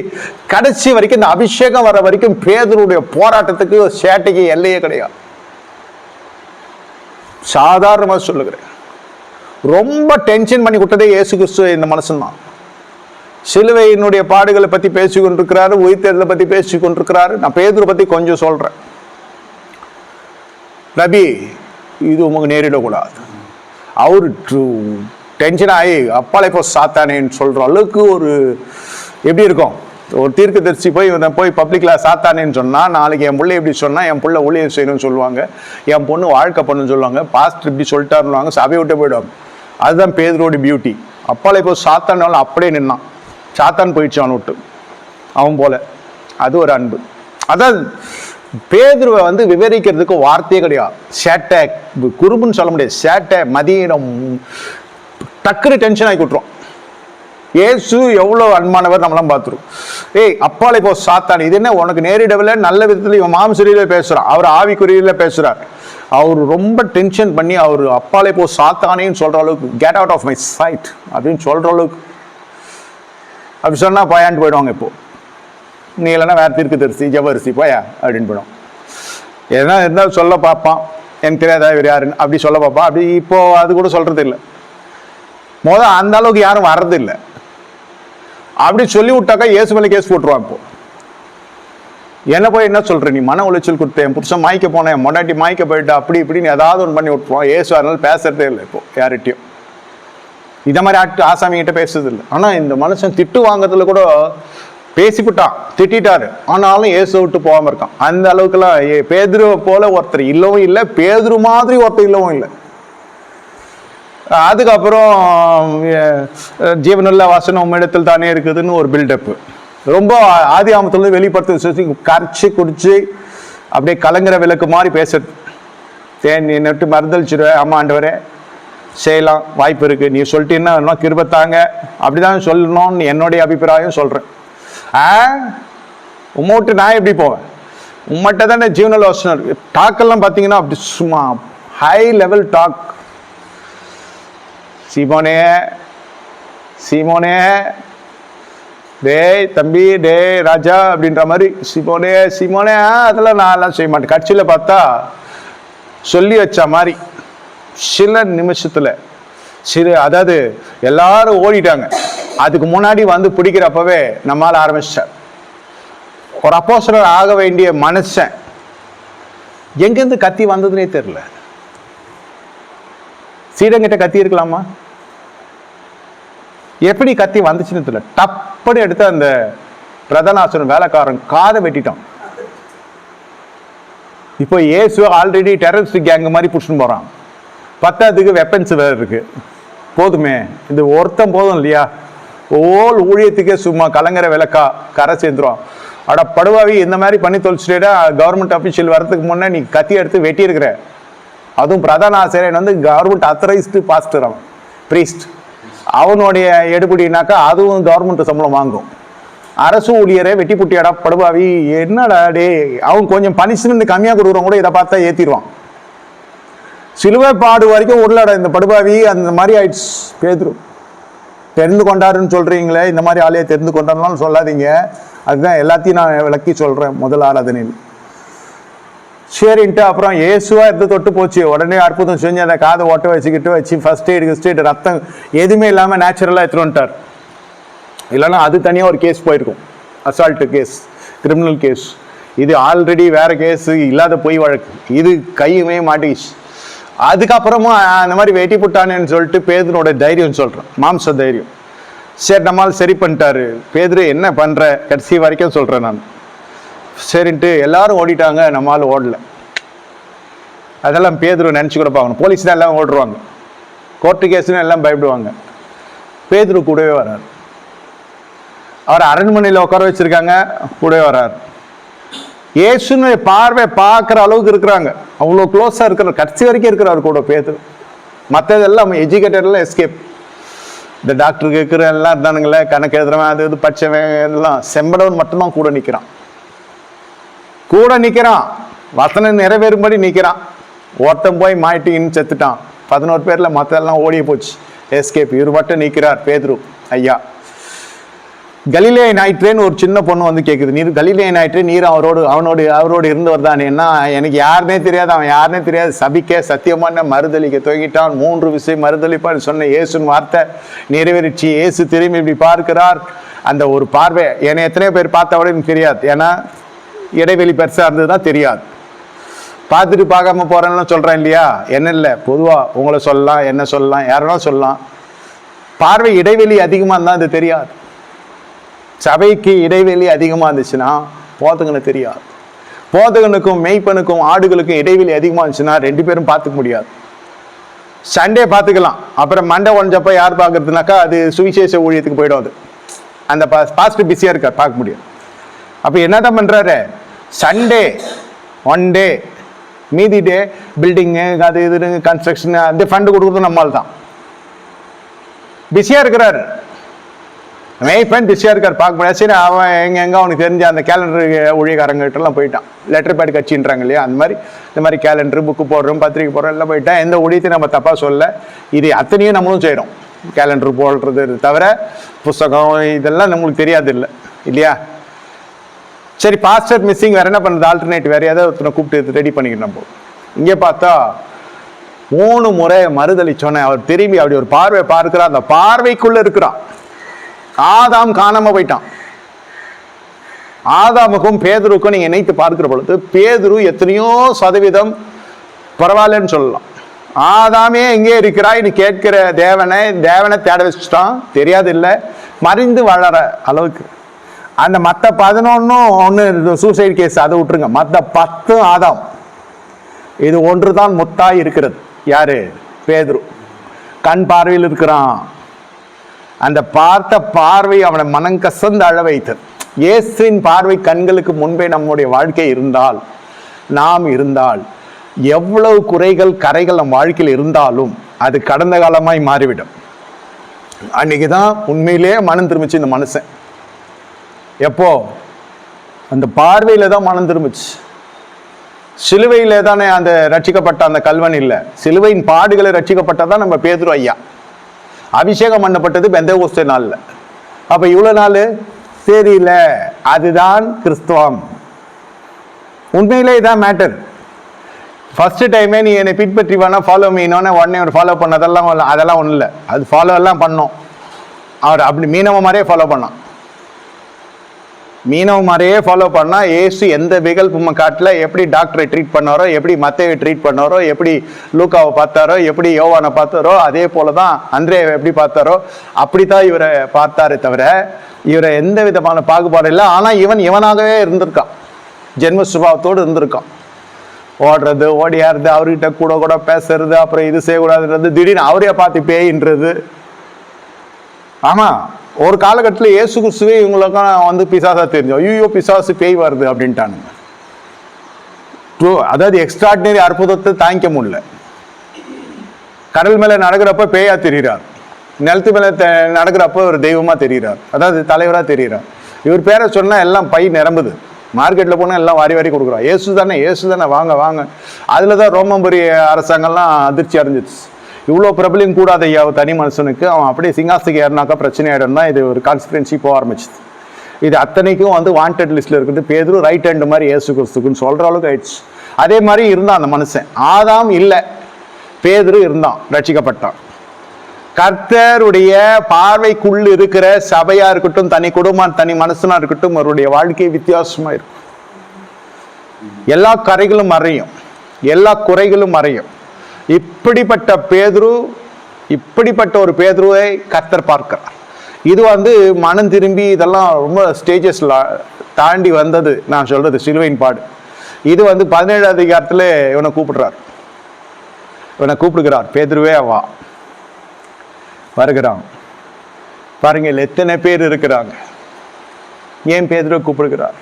கடைசி வரைக்கும் இந்த அபிஷேகம் வர வரைக்கும் பேதுருடைய போராட்டத்துக்கு சேட்டைக்கு எல்லையே கிடையாது. சாதாரணமாக சொல்லுகிறேன், ரொம்ப டென்ஷன் பண்ணி விட்டதே இயேசு கிறிஸ்து இந்த மனுஷன்தான். சிலுவையினுடைய பாடுகளை பற்றி பேசி கொண்டிருக்கிறாரு, உயிர்த்தெழுதலை பற்றி பேசி கொண்டிருக்கிறாரு. நான் பேதுரு பற்றி கொஞ்சம் சொல்கிறேன். நபி, இது உங்களுக்கு நேரிடக்கூடாது. அவரு டென்ஷன் ஆகி அப்பாலை இப்போ சாத்தானேன்னு சொல்கிற அளவுக்கு ஒரு எப்படி இருக்கும்? ஒரு தீர்க்கதரிசி போய் பப்ளிக்கில் சாத்தானேன்னு சொன்னால், நாளைக்கு என் பிள்ளை எப்படி சொன்னால் என் பிள்ளை ஊழியம் செய்யணும்னு சொல்லுவாங்க, என் பொண்ணு வாழ்க்கை பண்ணுன்னு சொல்லுவாங்க, பாஸ்டர் இப்படி சொல்லிட்டாருன்னுவாங்க, சபையை விட்டு போயிடுவாங்க. அதுதான் பேதுருவோட பியூட்டி. அப்பாலை இப்போ சாத்தானாலும் அப்படியே நின்னான். சாத்தான் போயிடுச்சு அவன் விட்டு, அவன் போல. அது ஒரு அன்பு. அதான் பேதுருவை வந்து விவரிக்கிறதுக்கு வார்த்தையே கிடையாது. சேட்டை, குறும்புன்னு சொல்ல முடியாது. சேட்டை, மதியம், டக்குனு டென்ஷன் ஆகி விட்டுரும். இயேசு எவ்வளோ அன்பானவர் நம்மளாம் பார்த்துரும். அப்பாலை போ சாத்தான், இது என்ன உனக்கு நேரிடவில்லை, நல்ல விதத்தில் இவன் மாம்சரியில பேசுகிறான், அவர் ஆவிக்குறியில பேசுகிறார். அவர் ரொம்ப டென்ஷன் பண்ணி அவர் அப்பாலை போ சாத்தானேன்னு சொல்கிற அளவுக்கு, get out of my sight அப்படின்னு சொல்கிற அளவுக்கு. அப்படி சொன்னால் பயான்ட்டு போயிடுவாங்க. இப்போ நீ இல்லைன்னா வேறு தீர்க்கதரிசி ஜபரிசி போயா அப்படின்னு போயிடும். எதனா இருந்தாலும் சொல்ல பார்ப்பான், எனக்கு தெரியாதா இவர் யாருன்னு அப்படி சொல்ல பார்ப்பான். அப்படி இப்போ அது கூட சொல்கிறது இல்லை. அந்த அளவுக்கு யாரும் வர்றதில்லை. அப்படி சொல்லி விட்டாக்கா இயேசு மேலே கேஸ் போட்டுருவான். இப்போ என்ன போய் என்ன சொல்ற, நீ மன உளைச்சல் கொடுத்தேன், புருஷன் மாய்க்க போனேன், மொண்டாட்டி மாய்க்க போயிட்டா, அப்படி இப்படின்னு ஏதாவது ஒன்று பண்ணி விட்டுருவான். இயேசு அதனால பேசுறதே இல்லை இப்போ யார்கிட்டையும். இதை மாதிரி ஆசாமிகிட்ட பேசுறது இல்லை. ஆனால் இந்த மனுஷன் திட்டு வாங்குறதுல கூட பேசிவிட்டான், திட்டாரு. ஆனாலும் இயேசு விட்டு போகாம இருக்கான். அந்த அளவுக்குலாம் பேதுருவை போல ஒருத்தர் இல்லவும் இல்லை, பேதுரு மாதிரி ஒருத்தர் இல்லவும் இல்லை. அதுக்கப்புறம் ஜீவனுள்ள வசனம் இடத்தில் தானே இருக்குதுன்னு ஒரு பில்டப்பு. ரொம்ப ஆதி ஆமத்துல வெளிப்படுத்து கரைச்சி குடிச்சு அப்படியே கலங்குற விளக்கு மாதிரி பேசுறது. நீ நட்டு மறுதளிச்சிடுவேன், ஆமா ஆண்டவரே செய்யலாம், வாய்ப்பு இருக்கு, நீ சொல்லிட்டீங்கன்னா கிருபத்தாங்க அப்படிதான் சொல்லணும்னு என்னுடைய அபிப்பிராயம் சொல்றேன். உம்மோட்டு நான் எப்படி போவேன்? உம்மட்ட தானே ஜீவனுள்ள வசனம் இருக்கு. டாக்கெல்லாம் பார்த்தீங்கன்னா அப்படி சும்மா ஹை லெவல் டாக். சீமோனே சீமோனே, டே தம்பி, டே ராஜா அப்படின்ற மாதிரி சீமோனே சீமோனே. அதெல்லாம் நான் எல்லாம் செய்ய மாட்டேன். கட்சியில் பார்த்தா சொல்லி வச்ச மாதிரி சில நிமிஷத்தில் அதாவது எல்லாரும் ஓடிட்டாங்க. அதுக்கு முன்னாடி வந்து பிடிக்கிறப்பவே நம்மால் ஆரம்பிச்சார். ஒரு அப்போஸ்தலர் ஆக வேண்டிய மனுஷன் எங்கேருந்து கத்தி வந்ததுன்னே தெரியல. சீடங்கிட்ட கத்தி இருக்கலாமா? எப்படி கத்தி வந்துச்சுன்னு தெரியல. டப்படி எடுத்து அந்த பிரதானாசன வேலைக்காரன் காதை வெட்டிட்டான். இப்போ இயேசு ஆல்ரெடி டெரரிஸ்ட் கேங் மாதிரி புடிச்சுன்னு போறான். பத்தாவதுக்கு வெப்பன்ஸ் வேற இருக்கு. போதுமே, இது ஒருத்தம் போதும் இல்லையா? ஓல் ஊழியத்துக்கே சும்மா கலங்குற விளக்கா கரை சேர்ந்துரும். அட படுவாவி, இந்த மாதிரி பண்ணி தொலைச்சிட்டா கவர்மெண்ட் அஃபிஷியல் வரதுக்கு முன்னே நீ கத்தி எடுத்து வெட்டி இருக்கிற. அதுவும் பிரதான ஆசிரியர் வந்து கவர்மெண்ட் அத்தரைஸ்டு பாஸ்டர், அவன் பிரீஸ்ட். அவனுடைய எடுபடினாக்கா அதுவும் கவர்மெண்ட் சம்பளம் வாங்கும். அரசு ஊழியரை வெட்டி புட்டியாடா படுவாவி, என்னடா டே. அவன் கொஞ்சம் பனிஷ்மெண்ட் கம்மியாக கொடுக்குறவங்க கூட இதை பார்த்தா ஏற்றிடுவான். சிலுவை பாடு வரைக்கும் உள்ளடா இந்த படுபாவி. அந்த மாதிரி ஆயிடுச்சு. பேதுரு தெரிந்து கொண்டாருன்னு சொல்றீங்களே, இந்த மாதிரி ஆளையே தெரிந்து கொண்டாருன்னு சொல்லாதீங்க. அதுதான் எல்லாத்தையும் நான் விளக்கி சொல்றேன் முதல் ஆராதனையில். சரின்ட்டு அப்புறம் இயேசுவா எடுத்து தொட்டு போச்சு. உடனே அற்புதம் செஞ்சு அந்த காதை ஒட்ட வச்சு ஃபர்ஸ்ட் எய்டு ரத்தம் எதுவுமே இல்லாமல் நேச்சுரலாக எடுத்துட்டு வந்துட்டார். இல்லைன்னா அது தனியாக ஒரு கேஸ் போயிருக்கும், அசால்ட்டு கேஸ், கிரிமினல் கேஸ். இது ஆல்ரெடி வேற கேஸ், இல்லாத பொய் வழக்கு. இது கையுமே மாட்டிச்சு. அதுக்கப்புறமா அந்த மாதிரி வெட்டி போட்டானேன்னு சொல்லிட்டு பேதுனோட தைரியம் சொல்கிறேன், மாம்ச தைரியம். சரி நம்மால் சரி பண்ணிட்டாரு. பேதுரு என்ன பண்ணுற கடைசி வரைக்கும் சொல்கிறேன் நான். சரின்ட்டு எல்லாரும் ஓடிட்டாங்க, நம்மால் ஓடலை. அதெல்லாம் பேதுரு நினச்சி கூட பார்க்கணும். போலீஸ் தான் எல்லாம் ஓடுருவாங்க, கோர்ட்டு கேஸ்ன்னு எல்லாம் பயப்படுவாங்க. பேதுரு கூடவே வராரு. அவர் அரண்மனையில் உட்கார வச்சிருக்காங்க, கூடவே வராரு. இயேசுன்னு பார்வை பார்க்குற அளவுக்கு இருக்கிறாங்க, அவ்வளோ க்ளோஸாக இருக்கிற, கடைசி வரைக்கும் இருக்கிறாரு கூட பேதுரு. மற்றதெல்லாம் எஜுகேட்டட்லாம் எஸ்கேப். இந்த டாக்டர் கேட்குற எல்லாம் இருந்தானுங்களே, கணக்கு எழுதுறவன் அது இது படித்தவன் எல்லாம், செம்படவன் மட்டும்தான் கூட நிற்கிறான். வசனம் நிறைவேறும்படி நிற்கிறான். ஒருத்தன் போய் மாட்டின்னு செத்துட்டான். 11 பேரில் மற்றெல்லாம் ஓடிய போச்சு, எஸ்கேப். இவர் மட்டும் நிற்கிறார் பேதுரு. ஐயா கலிலேய ஞாயிற்றேன்னு ஒரு சின்ன பொண்ணு வந்து கேட்குது, நீர் கலிலேய ஞாயிற்றே, நீர் அவரோடு இருந்தவர் தானே? என்ன எனக்கு யாருனே தெரியாது, அவன் யாருனே தெரியாது, சபிக்க சத்தியமான மறுதளிக்க துவங்கிட்டான், 3 விஷயம் மறுதளிப்பான்னு சொன்ன இயேசுன்னு வார்த்தை நிறைவேறிச்சு. இயேசு திரும்பி இப்படி பார்க்கிறார். அந்த ஒரு பார்வை என்னை எத்தனையோ பேர் பார்த்தவரை எனக்கு தெரியாது, ஏன்னா இடைவெளி பெருசாக இருந்தது தான் தெரியாது. பார்த்துட்டு பார்க்காம போகிறேன்னு சொல்கிறேன் இல்லையா, என்ன இல்லை, பொதுவாக உங்களை சொல்லலாம், என்ன சொல்லலாம், யாரெல்லாம் சொல்லலாம். பார்வை இடைவெளி அதிகமாக இருந்தால் அது தெரியாது. சபைக்கு இடைவெளி அதிகமாக இருந்துச்சுன்னா போதகனை தெரியாது. போதகனுக்கும் மெய்ப்பனுக்கும் ஆடுகளுக்கும் இடைவெளி அதிகமாக இருந்துச்சுன்னா 2 பேரும் பார்த்துக்க முடியாது. சண்டே பார்த்துக்கலாம், அப்புறம் மண்டை ஒன்றப்போ யார் பார்க்கறதுனாக்கா அது சுவிசேஷ ஊழியத்துக்கு போயிடும். அது அந்த பாஸ்டர் பிஸியாக இருக்கார், பார்க்க முடியும். அப்போ என்னதான் பண்ணுறாரு, சண்டே 1 டே, மீதி டே பில்டிங்கு அது இது கன்ஸ்ட்ரக்ஷனு அந்த ஃபண்டு கொடுக்குறது நம்மால் தான் பிஸியாக இருக்கிறாரு. மெய்ப்பன் பிஸியாக இருக்கார், பார்க்க முடியாது. சரி அவன் எங்கே அவனுக்கு தெரிஞ்ச அந்த கேலண்டர் ஊழியக்காரங்கிட்டலாம் போயிட்டான். லெட்டர் பேட் கட்சின்றாங்க இல்லையா, அந்த மாதிரி இந்த மாதிரி கேலண்டர் புக்கு போடுறோம், பத்திரிக்கை போடுறோம், எல்லாம் போயிட்டான். எந்த ஊழியத்தையும் நம்ம தப்பாக சொல்ல, இது அத்தனையும் நம்மளும் செய்கிறோம். கேலண்டர் போடுறது தவிர புஸ்தகம் இதெல்லாம் நம்மளுக்கு தெரியாது இல்லை இல்லையா. சரி பாஸ்டர் மிஸ்ஸிங், வேறு என்ன பண்ணுறது, ஆல்டர்னேட் வேறு ஏதாவது ஒருத்தனை கூப்பிட்டு ரெடி பண்ணிக்கணும். நம்ம இங்கே பார்த்தா 3 முறை மறுதளிச்சோன்னே அவர் திரும்பி அப்படி ஒரு பார்வை பார்க்கிறார். அந்த பார்வைக்குள்ளே இருக்கிறான். ஆதாம் காணாம போயிட்டான். ஆதாமுக்கும் பேதுருக்கும் நீங்க இணைத்து பார்க்கிற பொழுது பேதுரு எத்தனையோ சதவீதம் பரவாயில்லன்னு சொல்லலாம். ஆதாமே எங்கே இருக்கிறாய் நீ கேட்கிற தேவனை தேட வச்சுட்டான், தெரியாது இல்லை, மறைந்து வளர அளவுக்கு. அந்த மற்ற 11 சூசைடு கேஸ், அதை விட்டுருங்க. மற்ற 10 ஆதாம். இது ஒன்று தான் முத்தாய் இருக்கிறது. யாரு? பேதுரு. கண் பார்வையில் இருக்கிறான். அந்த பார்த்த பார்வை அவனை மனங்கசந்து அழ வைத்தது. இயேசுவின் பார்வை கண்களுக்கு முன்பே நம்முடைய வாழ்க்கை இருந்தால், நாம் இருந்தால், எவ்வளவு குறைகள் கரைகள் நம் வாழ்க்கையில் இருந்தாலும் அது கடந்த காலமாய் மாறிவிடும். அன்னைக்கு தான் உண்மையிலே மனம் திரும்பிச்சு இந்த மனுஷன். எப்போ? அந்த பார்வையில தான் மனம் திரும்பிச்சு. சிலுவையிலே தானே அந்த ரட்சிக்கப்பட்ட அந்த கல்வன் இல்லை, சிலுவையின் பாடுகளை ரட்சிக்கப்பட்டதான் நம்ம பேதுரு ஐயா. அபிஷேகம் பண்ணப்பட்டது பெந்தேகோஸ்தே நாளில். அப்போ இவ்வளோ நாள் தெரியல. அதுதான் கிறிஸ்துவம். உண்மையிலே இதான் மேட்டர். ஃபர்ஸ்ட் டைமே நீ என்னை பின்பற்றி வேணா ஃபாலோ மீனோன்னு உடனே ஒரு ஃபாலோ பண்ணதெல்லாம் அதெல்லாம் ஒன்றும் இல்லை. அது ஃபாலோ எல்லாம் பண்ணோம். அவர் அப்படி மீனவ மாதிரியே ஃபாலோ பண்ணான். மீனவ மாதிரியே ஃபாலோ பண்ணால் ஏசு எந்த விகல்பமும் காட்டல. எப்படி டாக்டரை ட்ரீட் பண்ணாரோ, எப்படி மத்தேயை ட்ரீட் பண்ணாரோ, எப்படி லூக்காவை பார்த்தாரோ, எப்படி யோவானை பார்த்தாரோ, அதே போல தான் அந்திரேயை எப்படி பார்த்தாரோ அப்படி தான் இவரை பார்த்தாரே தவிர இவரை எந்த விதமான பாகுபாடு இல்லை. ஆனால் இவனாகவே இருந்திருக்கான், ஜென்ம சுபாவத்தோடு இருந்திருக்கான். ஓடுறது, ஓடியாடுறது, அவர்கிட்ட கூட பேசுறது, அப்புறம் இது செய்யக்கூடாதுன்றது, திடீர்னு அவரையே பார்த்து பேயின்றது. ஆமாம், ஒரு காலகட்டத்தில் இயேசு கிறிஸ்துவே இவங்களுக்கும் வந்து பிசாசா தெரிஞ்சோம். ஐயோ பிசாசு பேய் வருது அப்படின்ட்டானுங்க. அதாவது எக்ஸ்ட்ராடினரி அற்புதத்தை தாங்கிக்க முடியல. கடல் மேலே நடக்கிறப்ப பேயா தெரிகிறார், நிலத்து மேலே நடக்கிறப்ப ஒரு தெய்வமாக தெரிகிறார், அதாவது தலைவராக தெரிகிறார். இவர் பேரை சொன்னால் எல்லாம் பை நிரம்புது. மார்க்கெட்டில் போனால் எல்லாம் வாரி வாரி கொடுக்குறோம். ஏசு தானே வாங்க வாங்க. அதில் தான் ரோமபுரி அரசாங்கம்லாம் அதிர்ச்சி அடைஞ்சிச்சு. இவ்வளோ பிரபலியம் கூடாத ஐயா தனி மனுஷனுக்கு, அவன் அப்படியே சிங்காசத்துக்கு ஏறினாக்கா பிரச்சனை ஆகிடும் தான் இது ஒரு கான்ஸ்பிரன்சி போக ஆரம்பிச்சிது. இது அத்தனைக்கும் வந்து வாண்டட் லிஸ்ட்டில் இருக்குது. பேதுரு ரைட் ஹேண்டு மாதிரி ஏசு கிறிஸ்துக்குன்னு சொல்கிற அளவுக்கு ஆயிடுச்சு. அதே மாதிரி இருந்தான் அந்த மனுஷன். ஆதாம் இல்லை, பேதுரு இருந்தான், ரட்சிக்கப்பட்டான். கர்த்தருடைய பார்வைக்குள் இருக்கிற சபையா இருக்கட்டும், தனி குடும்பம் தனி மனுஷனா இருக்கட்டும், அவருடைய வாழ்க்கை வித்தியாசமா இருக்கும். எல்லா கரைகளும் மறையும், எல்லா குறைகளும் மறையும். இப்படிப்பட்ட பேதுரு, இப்படிப்பட்ட ஒரு பேதுருவை கர்த்தர் பார்க்கிறார். இது மனம் திரும்பி இதெல்லாம் ரொம்ப ஸ்டேஜஸ்ல தாண்டி வந்தது. நான் சொல்றது சிலுவையின் பாடு. இது 17 அதிகாரத்துல இவனை கூப்பிடுகிறார், பேதுருவே வா. வருகிறான். பாருங்க எத்தனை பேர் இருக்கிறாங்க. ஏன் பேதுருவை கூப்பிடுகிறார்?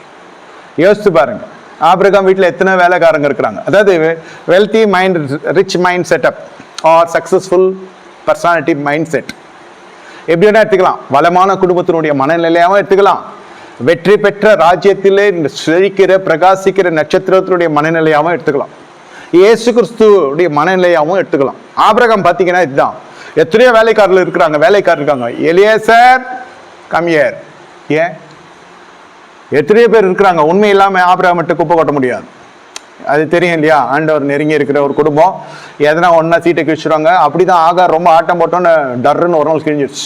யோசித்து பாருங்க. ஆபிரகாம் வீட்டில் எத்தனை வேலைக்காரங்க இருக்கிறாங்க. அதாவது wealthy mind, rich mind setup R successful personality mind set எப்படி வேணா எடுத்துக்கலாம். வளமான குடும்பத்தினுடைய மனநிலையாகவும் எடுத்துக்கலாம். வெற்றி பெற்ற ராஜ்யத்திலே செழிக்கிற பிரகாசிக்கிற நட்சத்திரத்தினுடைய மனநிலையாகவும் எடுத்துக்கலாம். இயேசு கிறிஸ்துடைய மனநிலையாகவும் எடுத்துக்கலாம். ஆபிரகாம் பார்த்தீங்கன்னா இதுதான். எத்தனையோ வேலைக்காரர்கள் இருக்காங்க. Eliezer come here. ஏன் எத்தனையோ பேர் இருக்கிறாங்க. உண்மை இல்லாமல் ஆபிரகாம் மட்டும் குப்பை கொட்ட முடியாது. அது தெரியும் இல்லையா? ஆண்டவர் நெருங்கி இருக்கிற ஒரு குடும்பம் எதனா ஒன்றா சீட்டை கிழிச்சுடுவாங்க. அப்படிதான் ஆகார் ரொம்ப ஆட்டம் போட்டோன்னு டர்ன்னு ஒரு நாள் கிழிஞ்சிடுச்சு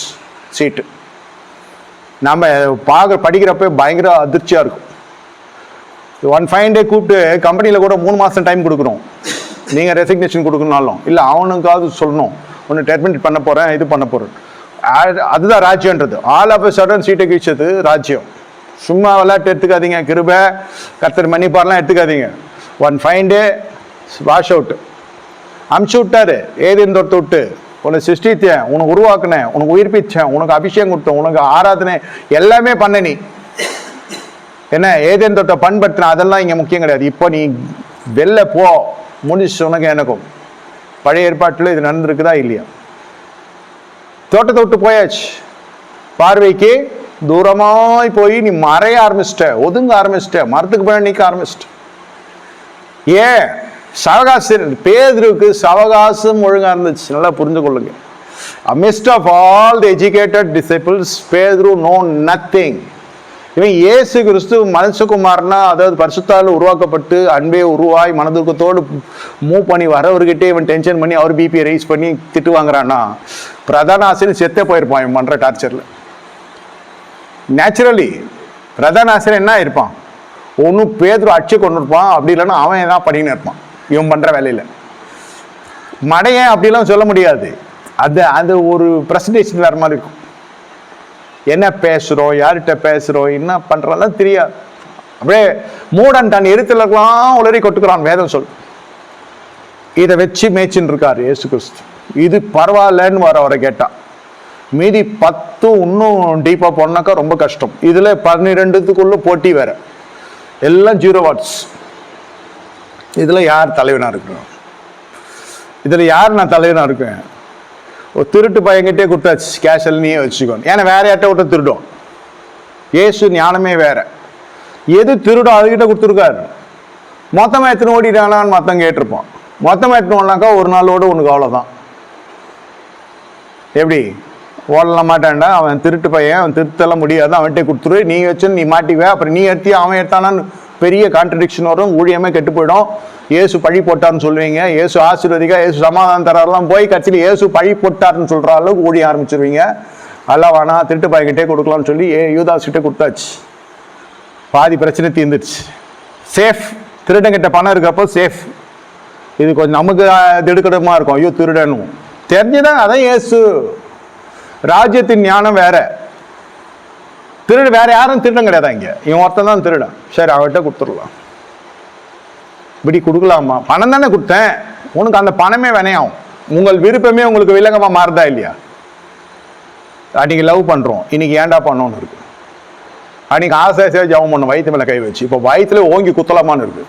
சீட்டு. நம்ம படிக்கிறப்ப பயங்கர அதிர்ச்சியாக இருக்கும். ஒன் ஃபைன் டே கூப்பிட்டு கம்பெனியில் கூட 3 மாதம் டைம் கொடுக்குறோம். நீங்கள் ரெசிக்னேஷன் கொடுக்கணும்னாலும் இல்லை, அவனுக்காவது சொல்லணும், ஒன்று டெர்மினேட் பண்ண போகிறேன், இது பண்ண போகிறேன். அதுதான் ராஜ்யன்றது. ஆல் ஆஃப் சடன் சீட்டை கிழிச்சது ராஜ்யம். சும்மா விளையாட்டு எடுத்துக்காதீங்க. கிருபை கர்த்தர் மன்னிப்பார்லாம் எடுத்துக்காதீங்க. One fine day wash out அமுச்சு விட்டாரு. ஏதேன் தோட்டத்தை விட்டு உன்னை சிருஷ்டித்தேன், உனக்கு உருவாக்குனேன், உனக்கு உயிர்ப்பிச்சேன், உனக்கு அபிஷேகம் கொடுத்தேன், உனக்கு ஆராதனை எல்லாமே பண்ண. நீ என்ன ஏதேன் தோட்டம் பண்படுத்தின, அதெல்லாம் இங்கே முக்கியம் கிடையாது. இப்போ நீ வெளில போ, முடிச்சு. உனக்கு எனக்கும் பழைய ஏற்பாட்டில் இது நடந்திருக்குதா இல்லையா? தோட்டத்தை விட்டு போயாச்சு. பார்வைக்கு தூரமாய் போய் நீ மறைய ஆரம்பிச்சிட்ட, ஒதுங்க ஆரம்பிச்சிட்ட, மரத்துக்கு போய் நிற்க ஆரம்பிச்சிட்ட. ஏன் சவகாசம்? பேதுருக்கு சவகாசம் ஒழுங்கா இருந்துச்சு. நல்லா புரிஞ்சு கொள்ளுங்க. Amidst of all the educated disciples, Pedro know nothing. இவன் இயேசு கிறிஸ்து மனுஷகுமாரனா, அதாவது பரிசுத்தால் உருவாக்கப்பட்டு அன்பே உருவாய் மனதுக்கத்தோடு மூவ் பண்ணி வரவர்கிட்ட இவன் டென்ஷன் பண்ணி அவர் பிபியை ரைஸ் பண்ணி திட்டு வாங்குறான்னா, பிரதான ஆசிரியர் செத்தே போயிருப்பான் இவன் பண்ற டார்ச்சர்ல. நேச்சுரலி பிரதான ஆசிரியர் என்ன இருப்பான்? ஒன்னும் பேதுரு அடிச்சு கொண்டு இருப்பான், அப்படி இல்லைன்னா அவன் ஏதாவது பண்ணின்னு இருப்பான் இவன் பண்ற வேலையில. மடையன் அப்படிலாம் சொல்ல முடியாது. அது ஒரு பிரசன்டேஷன் வேற மாதிரி இருக்கும். என்ன பேசுறோம், யார்கிட்ட பேசுறோம், என்ன பண்றதெல்லாம் தெரியாது. அப்படியே மூடன் தன் எரித்தலாம் உளறி கொட்டுக்கிறான் வேதம் சொல். இதை வச்சு மேய்ச்சின்னு இருக்காரு இயேசு கிறிஸ்து. இது பரவாயில்லன்னு அவரை கேட்டா. மீதி 10 இன்னும் டீப்பா போனாக்கா ரொம்ப கஷ்டம். இதுல 12க்குள்ள போட்டி வேற, எல்லாம் 0 வாட்ஸ். இதுல யார் தலைவனா இருக்கணும்? இதுல யார் நான் தலைவனா இருக்கேன்? ஒரு திருட்டு பையன்கிட்டே கொடுத்தாச்சு, கேஷல் நீயே வச்சுக்கோ. ஏன்னா வேற யார்ட்ட விட்ட திருடும். ஏசு ஞானமே வேற. எது திருடும் அதுகிட்ட கொடுத்துருக்காரு. மொத்தமா எத்தனை ஓடிட்டாங்களான்னு மொத்தம் கேட்டிருப்போம். மொத்தமா எத்தனை ஓடனாக்கா ஒரு நாளோடு உனக்கு அவ்வளோதான். எப்படி ஓடலாம் மாட்டான்டா, அவன் திருட்டு பையன், அவன் திருத்தெல்லாம் முடியாது, அவன்கிட்ட கொடுத்துரு, நீ வச்சு நீ மாட்டிக்குவே, அப்புறம் நீ எடுத்தி அவன் எடுத்தானான்னு பெரிய கான்ட்ரடிக்ஷன் வரும், ஊழியமே கெட்டு போயிடும். ஏசு பழி போட்டார்னு சொல்லுவீங்க, ஏசு ஆசீர்வதிக்கா, ஏசு சமாதானம் தராரெல்லாம் போய் கட்சியில் ஏசு பழி போட்டார்னு சொல்ற அளவுக்கு ஊழிய ஆரம்பிச்சிருவீங்க. அல்ல வேணா திருட்டு பையன்கிட்டே கொடுக்கலாம்னு சொல்லி யூதாஸ்கிட்டே கொடுத்தாச்சு. பாதி பிரச்சனை தீர்ந்துடுச்சு. சேஃப். திருடங்கிட்ட பணம் இருக்கிறப்போ சேஃப். இது கொஞ்சம் நமக்கு திடுக்கடமா இருக்கும், ஐயோ திருடணும் தெரிஞ்சுதான். அதான் ஏசு. ராஜ்யத்தின் ஞானம் வேற. திருடு வேற யாரும் திருடம் கிடையாதா இங்க, இவன் ஒருத்தன் தான் திருடன். சரி அவர்கிட்ட கொடுத்துடலாம். இப்படி கொடுக்கலாமா? பணம் தானே கொடுத்தேன், உனக்கு அந்த பணமே வினையாகும். உங்கள் விருப்பமே உங்களுக்கு விலங்கமா மாறுதா இல்லையா? அன்னைக்கு லவ் பண்றோம், இன்னைக்கு ஏன்டா பண்ணோன்னு இருக்கு. அன்னைக்கு ஆசை ஜபம் பண்ணும் வயிற்று மேல கை வச்சு, இப்போ வயிற்றுல ஓங்கி குத்தலாமான்னு இருக்கு.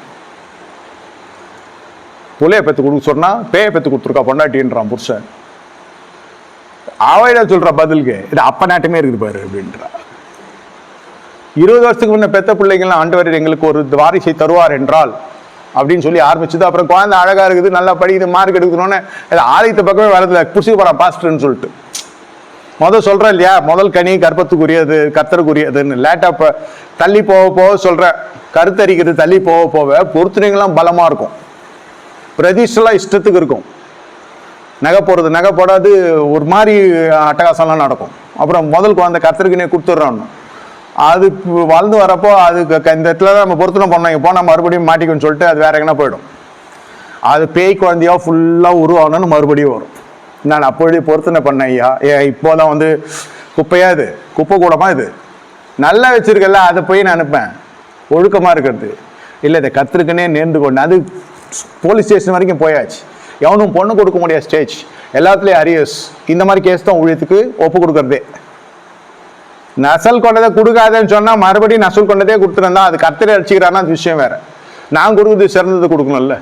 புள்ளைய பெற்று கொடுக்க சொன்னா பேய பெற்று கொடுத்துருக்கா பொண்டாட்டின்றான் புருஷன். அவையில சொல்ற பதிலுக்கு இது அப்ப நாட்டுமே இருக்குது பாரு அப்படின்றா. 20 வருஷத்துக்கு முன்ன பெத்த பிள்ளைங்களாம் ஆண்டவர் எங்களுக்கு ஒரு வாரிசை தருவார் என்றால் அப்படின்னு சொல்லி ஆரம்பிச்சது. அப்புறம் குழந்தை அழகா இருக்குது, நல்லா படிக்குது, மார்க் எடுக்கணும்னு ஆலயத்தை பக்கமே வரதுல புடிச்சு போறான் பாஸ்டர்ன்னு சொல்லிட்டு. சொல்றேன் இல்லையா, முதல் கனி கர்ப்பத்துக்குரியது, கர்த்தருக்குரியதுன்னு. லேட்டா தள்ளி போக போக சொல்றேன், கருத்தரிக்கிறது தள்ளி போக போக பொறுத்துனீங்களாம் பலமா இருக்கும், பிரதிஷ்டெல்லாம் இஷ்டத்துக்கு இருக்கும். நகை போடுறது நகை போடாது ஒரு மாதிரி அட்டகாசம்லாம் நடக்கும். அப்புறம் முதல் குழந்தை கர்த்தருக்குனே கொடுத்துட்றோம். அது வளர்ந்து வரப்போ அதுக்கு இந்த இடத்துல தான் நம்ம பொருத்தனை பண்ணோம், போனால் மறுபடியும் மாட்டிக்குன்னு சொல்லிட்டு அது வேற எங்கன்னா போயிடும். அது பேய் குழந்தையா ஃபுல்லாக உருவாகணும்னு மறுபடியும் வரும். நான் அப்பொழுது பொருத்தனை பண்ணேன் ஐயா, இப்போதான் வந்து குப்பையா, இது குப்பை கூடமா, இது நல்லா வச்சிருக்கல, அதை போய் நான் அனுப்பேன். ஒழுக்கமாக இருக்கிறது இல்லை, இதை கத்திருக்குன்னே நேர்ந்து கொண்டு அது போலீஸ் ஸ்டேஷன் வரைக்கும் போயாச்சு. எவனும் பொண்ணு கொடுக்க முடியாத ஸ்டேஜ், எல்லாத்துலேயும் அரியர்ஸ். இந்த மாதிரி கேஸ் தான் ஊழியத்துக்கு ஒப்பு கொடுக்கறதே. நசல் கொண்டதை கொடுக்காதேன்னு சொன்னால் மறுபடியும் நசல் கொண்டதே கொடுத்துருந்தா அது கர்த்தரை அடிச்சுக்கிறான்னா அது விஷயம் வேற. நான் கொடுக்குறது சிறந்தது கொடுக்கணும்ல.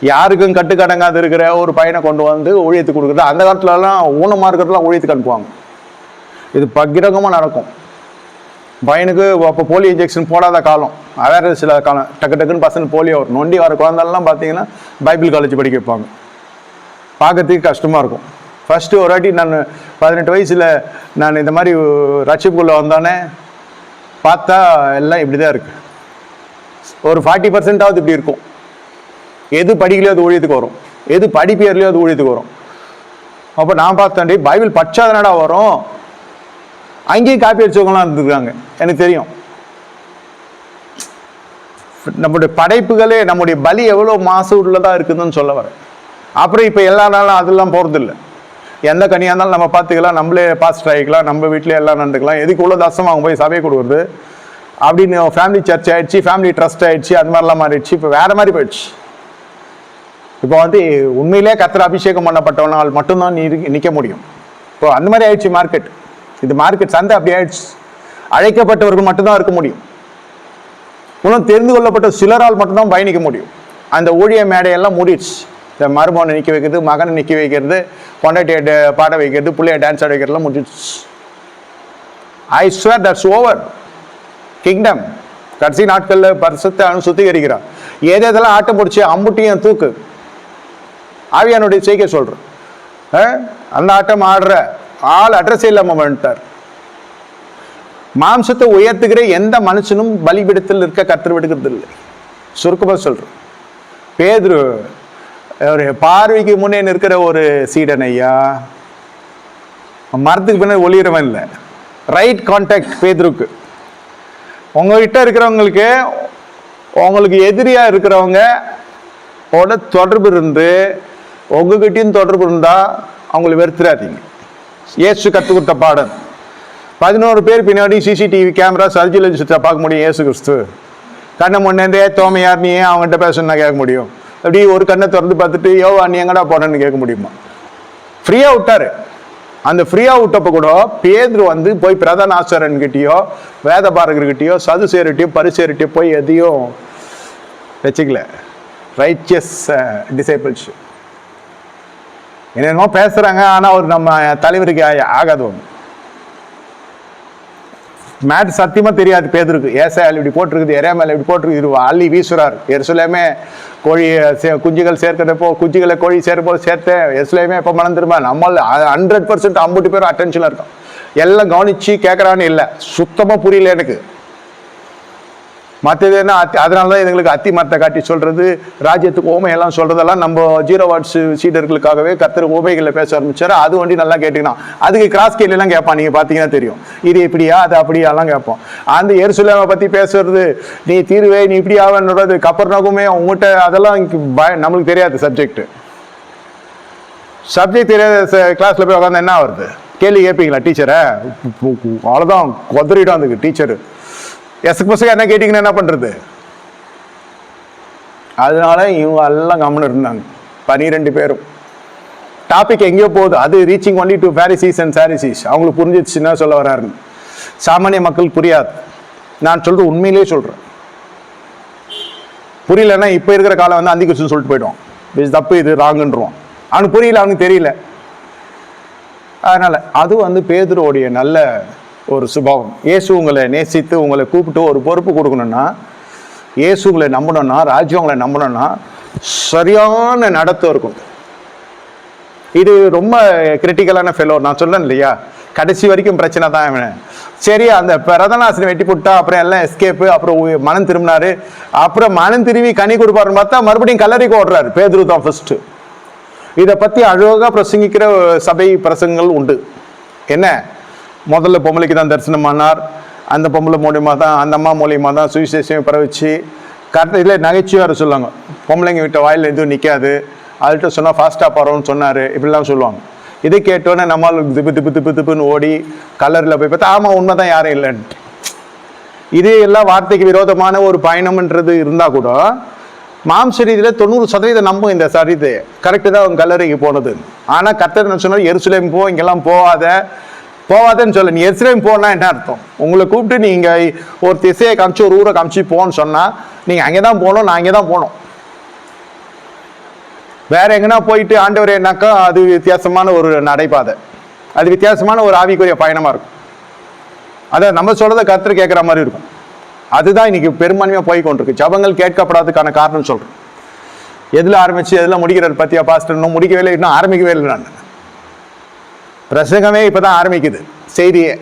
யாருக்கும் கட்டுக்கடங்காது இருக்கிற ஒரு பையனை கொண்டு வந்து ஊழியத்துக்கு கொடுக்குறது, அந்த காலத்துலலாம் ஊனமாக இருக்கிறதுலாம் ஊழியத்துக்கு அனுப்புவாங்க. இது பகிரங்கமாக நடக்கும். பையனுக்கு அப்போ போலியோ இன்ஜெக்ஷன் போடாத காலம், வேறு சில காலம் டக்கு டக்குன்னு பசங்க போலியோ வரும். நொண்டி வர குழந்தைலாம் பார்த்தீங்கன்னா பைபிள் காலேஜ் படிக்க வைப்பாங்க. பார்க்கறதுக்கு கஷ்டமாக இருக்கும். ஃபஸ்ட்டு ஒரு வாட்டி நான் 18 வயசில் நான் இந்த மாதிரி ரட்சிப்புக்குள்ளே வந்தோடனே பார்த்தா எல்லாம் இப்படி தான் இருக்குது. ஒரு 40% இப்படி இருக்கும். எது படிக்கலையோ அது ஊழியத்துக்கு வரும், எது படிப்பேர்லையோ அது ஊழியத்துக்கு வரும். அப்போ நான் பார்த்தேன்டி பைபிள் பச்சாதனடா வரும், அங்கேயும் காப்பி அடிச்சவங்களாம் இருந்துருக்காங்க. எனக்கு தெரியும் நம்முடைய படைப்புகளே, நம்முடைய பலி எவ்வளோ மாசு உள்ளதாக இருக்குதுன்னு சொல்ல வரேன். அப்புறம் இப்போ எல்லா நாளும் அதெல்லாம் போகிறது இல்லை. எந்த கனியாக இருந்தாலும் நம்ம பார்த்துக்கலாம், நம்மளே பாஸ்டர் ஆகிக்கலாம், நம்ம வீட்டிலே எல்லாம் நடந்துக்கலாம். எதுக்கு இவ்வளோ தசம் அவங்க போய் சபையை கொடுக்குறது அப்படின்னு ஃபேமிலி சர்ச் ஆகிடுச்சு, ஃபேமிலி ட்ரஸ்ட் ஆகிடுச்சு, அது மாதிரிலாம் மாறிடுச்சு. இப்போ வேறு மாதிரி போயிடுச்சு. இப்போ வந்து உண்மையிலே கர்த்தர் அபிஷேகம் பண்ணப்பட்டவனால் மட்டும்தான் நீ நிற்க முடியும். இப்போ அந்த மாதிரி ஆயிடுச்சு மார்க்கெட். இது மார்க்கெட் சந்தை அப்படி ஆயிடுச்சு. அழைக்கப்பட்டவர்கள் மட்டும்தான் இருக்க முடியும். இன்னும் தெரிந்து கொள்ளப்பட்ட சிலரால் மட்டும்தான் பயணிக்க முடியும். அந்த ஊழிய மேடையெல்லாம் மூடிடுச்சு. இந்த மருமகனை நிற்க வைக்கிறது, மகனை நிற்க வைக்கிறது, பொண்டாட்டியை பாட வைக்கிறது, பிள்ளைய டான்ஸ் ஆட வைக்கிறதுலாம் முடிஞ்சிடுச்சு. I swear that's over. Kingdom கடைசி நாட்களில் பரிசுத்த சுத்திகரிக்கிறார். ஏதேதெல்லாம் ஆட்டம் பிடிச்சி அம்புட்டியும் தூக்கு ஆவியானுடைய செய்கை சொல்கிறேன். அந்த ஆட்டம் ஆடுற ஆள் அட்ரஸ் இல்லாமல் வந்துட்டார். மாம்சத்தை உயர்த்துகிற எந்த மனுஷனும் பலிபீடத்தில் இருக்க கர்த்தர் விடுக்கிறது இல்லை. சுருக்கமாக சொல்கிறேன். பேதுரு ஒரு பார்வைக்கு முன்னே நிற்கிற ஒரு சீடன் ஐயா, மரத்துக்கு பின்னாடி ஒளியிறவன் இல்லை. ரைட் கான்டாக்ட் பேதுருக்கு. உங்ககிட்ட இருக்கிறவங்களுக்கு, உங்களுக்கு எதிரியாக இருக்கிறவங்க தொடர்பு இருந்து உங்ககிட்டையும் தொடர்பு இருந்தால் அவங்களை வெறுத்துறாதீங்க. இயேசு கற்றுக் கொடுத்த பாடம். 11 பேர் பின்னாடி சிசிடிவி கேமரா சர்ஜிலஜிஸ்ட்டை பார்க்க முடியும். இயேசு கிறிஸ்து கண்ணை முன்னேந்தே தோமையார் நீ அவங்ககிட்ட பேசணும்னா கேட்க முடியும். அப்படி ஒரு கண்ணை திறந்து பார்த்துட்டு யோவா நீ எங்கடா போனேன்னு கேட்க முடியுமா? ஃப்ரீயாக விட்டாரு. அந்த ஃப்ரீயாக விட்டப்போ கூட பேதுரு வந்து போய் பிரதான ஆசாரியன்கிட்டயோ வேத பாரகர்கிட்டயோ சதுசேர்கிட்டயோ பரிசேர்கிட்டயோ போய் எதையும் வச்சுக்கல. ரைச்சியஸ் டிசைபிள்ஷிப் என்னென்னமோ பேசுகிறாங்க, ஆனால் அவர் நம்ம தலைவருக்கு ஆகாது. ஒன்று மேட் சத்தியமாக தெரியாது பேதுருக்கு. ஏசாயால் இப்படி போட்டிருக்குது, எரேமியால் இப்படி போட்டிருக்கு, இது அள்ளி வீசுறார். எருசலேமே கோழி குஞ்சுகள் சேர்க்கிறப்போ குஞ்சுகளை கோழி சேர்ப்போ சேர்த்தேன், எருசலேமே எப்போ மணந்துருமா? நம்மள 100% 50 பேர் அட்டென்ஷனாக இருக்கும். எல்லாம் கவனிச்சு கேட்குறான்னு இல்லை, சுத்தமாக புரியல எனக்கு. மற்றது என்ன, அதனால தான் இதுங்களுக்கு அத்தி மரத்தை காட்டி சொல்கிறது, ராஜ்யத்துக்கு ஓமையெல்லாம் சொல்கிறதெல்லாம் நம்ம 0 வாட்ஸ் சீடர்களுக்காகவே கர்த்தர் ஓமைகளை பேச ஆரம்பிச்சார். அது வண்டி நல்லா கேட்டுக்கணும். அதுக்கு கிராஸ் கேள்வியெல்லாம் கேட்பான். நீங்கள் பார்த்தீங்கன்னா தெரியும், இது இப்படியா அது அப்படியாலாம் கேட்போம். அந்த எருசலேமை பற்றி பேசுறது, நீ தீர்வே நீ இப்படி ஆவன்றது, கப்பர்நகூமே உங்கள்கிட்ட, அதெல்லாம் நம்மளுக்கு தெரியாது. சப்ஜெக்ட் தெரியாத கிளாஸில் போய் உட்காந்து என்ன வருது கேள்வி கேட்பீங்களா டீச்சரை? அவ்வளோதான் கொதறிடும் அதுக்கு டீச்சரு. எஸ்க்கு பசங்க என்ன கேட்டிங்கன்னா என்ன பண்ணுறது? அதனால இவங்க எல்லாம் கவனம் இருந்தாங்க. 12 பேரும். டாபிக் எங்கேயோ போகுது. அது ரீச்சிங் ஒன்லி டு பாரிசீஸ் அண்ட் சாரிசீஸ். அவங்களுக்கு புரிஞ்சிச்சுன்னா சொல்ல வர்றாருன்னு. சாமானிய மக்கள் புரியாது. நான் சொல்றது உண்மையிலேயே சொல்கிறேன். புரியலன்னா இப்போ இருக்கிற காலம் வந்து அந்தி கிறிஸ்துன்னு சொல்லிட்டு போயிடுவான். இது தப்பு, இது ராங்குன்றான். அவனுக்கு புரியல, அவனுக்கு தெரியல. அதனால் அது வந்து பேதுருவோடைய நல்ல ஒரு சுபாவம். இயேசு உங்களை நேசித்து உங்களை கூப்பிட்டு ஒரு பொறுப்பு கொடுக்கணும்னா, இயேசு உங்களை நம்பணும்னா, ராஜ்யம் உங்களை நம்பணும்னா சரியான நடத்த இருக்கும். இது ரொம்ப கிரிட்டிக்கலான ஃபெலோ. நான் சொல்லேன் இல்லையா, கடைசி வரைக்கும் பிரச்சனை தான் இவன். சரி, அந்த ரதநாசனை வெட்டி போட்டா, அப்புறம் எல்லாம் எஸ்கேப்பு, அப்புறம் மனம் திரும்பினாரு. அப்புறம் மனம் திரும்பி கனி கொடுப்பாருன்னு பார்த்தா மறுபடியும் கல்லறைக்கு ஓடுறாரு. பேதுரு தான் ஃபர்ஸ்ட். இதை பத்தி அழகாக பிரசங்கிக்கிற சபை பிரசங்கங்கள் உண்டு. என்ன, முதல்ல பொம்பளைக்கு தான் தரிசனம் ஆனார், அந்த பொம்பளை மூலியமா தான், அந்த அம்மா மூலியமா தான் சுவிசேஷம் பரவிச்சு. கரெக்டாக இதில் நகைச்சுவார் சொல்லுவாங்க, பொம்பளைங்க விட்ட வாயில் எதுவும் நிற்காது, அதுகிட்ட சொன்னால் ஃபாஸ்ட்டாக போகிறோம்னு சொன்னார், இப்படிலாம் சொல்லுவாங்க. இதை கேட்டோன்னே நம்மளால் திப்பு திப்பு திப்பு திப்புன்னு ஓடி கலரில் போய் பார்த்தா ஆமாம் உண்மை தான், யாரும் இல்லைன்ட்டு. இது எல்லாம் வார்த்தைக்கு விரோதமான ஒரு பயணம்ன்றது இருந்தால் கூட மாம்ச ரீதியில் 90% நம்பும் இந்த சரிதை கரெக்டு தான் அவங்க கல்லறைக்கு போனது. ஆனால் கர்த்தர் என்ன சொன்னார், எருசலேம் போ, இங்கெல்லாம் போவாதன்னு சொல்ல. நீ எருசலேம் போனா என்ன அர்த்தம்? உங்களை கூப்பிட்டு நீங்கள் ஒரு திசையை காமிச்சு ஒரு ஊரை காமிச்சு போன்னு சொன்னால் நீங்கள் அங்கே தான் போகணும், நான் அங்கே தான் போகணும். வேற எங்கன்னா போயிட்டு ஆண்டவர் என்னாக்கா அது வித்தியாசமான ஒரு நடைபாதை, அது வித்தியாசமான ஒரு ஆவிக்குரிய பயணமாக இருக்கும். அதை நம்ம சொல்றதை கர்த்தர் கேட்குற மாதிரி இருக்கும். அதுதான் இன்னைக்கு பெரும்பான்மையாக போய் கொண்டிருக்கு. ஜபங்கள் கேட்கப்படாததுக்கான காரணம் சொல்கிறேன். எதில் ஆரம்பிச்சு எதில் முடிக்கிறது பற்றியா பாஸ்டர்? இன்னும் முடிக்கவே இல்லை, இன்னும் ஆரம்பிக்கவே இல்லை. நான் பிரசங்கமே இப்போ தான் ஆரம்பிக்குது. செய்தியே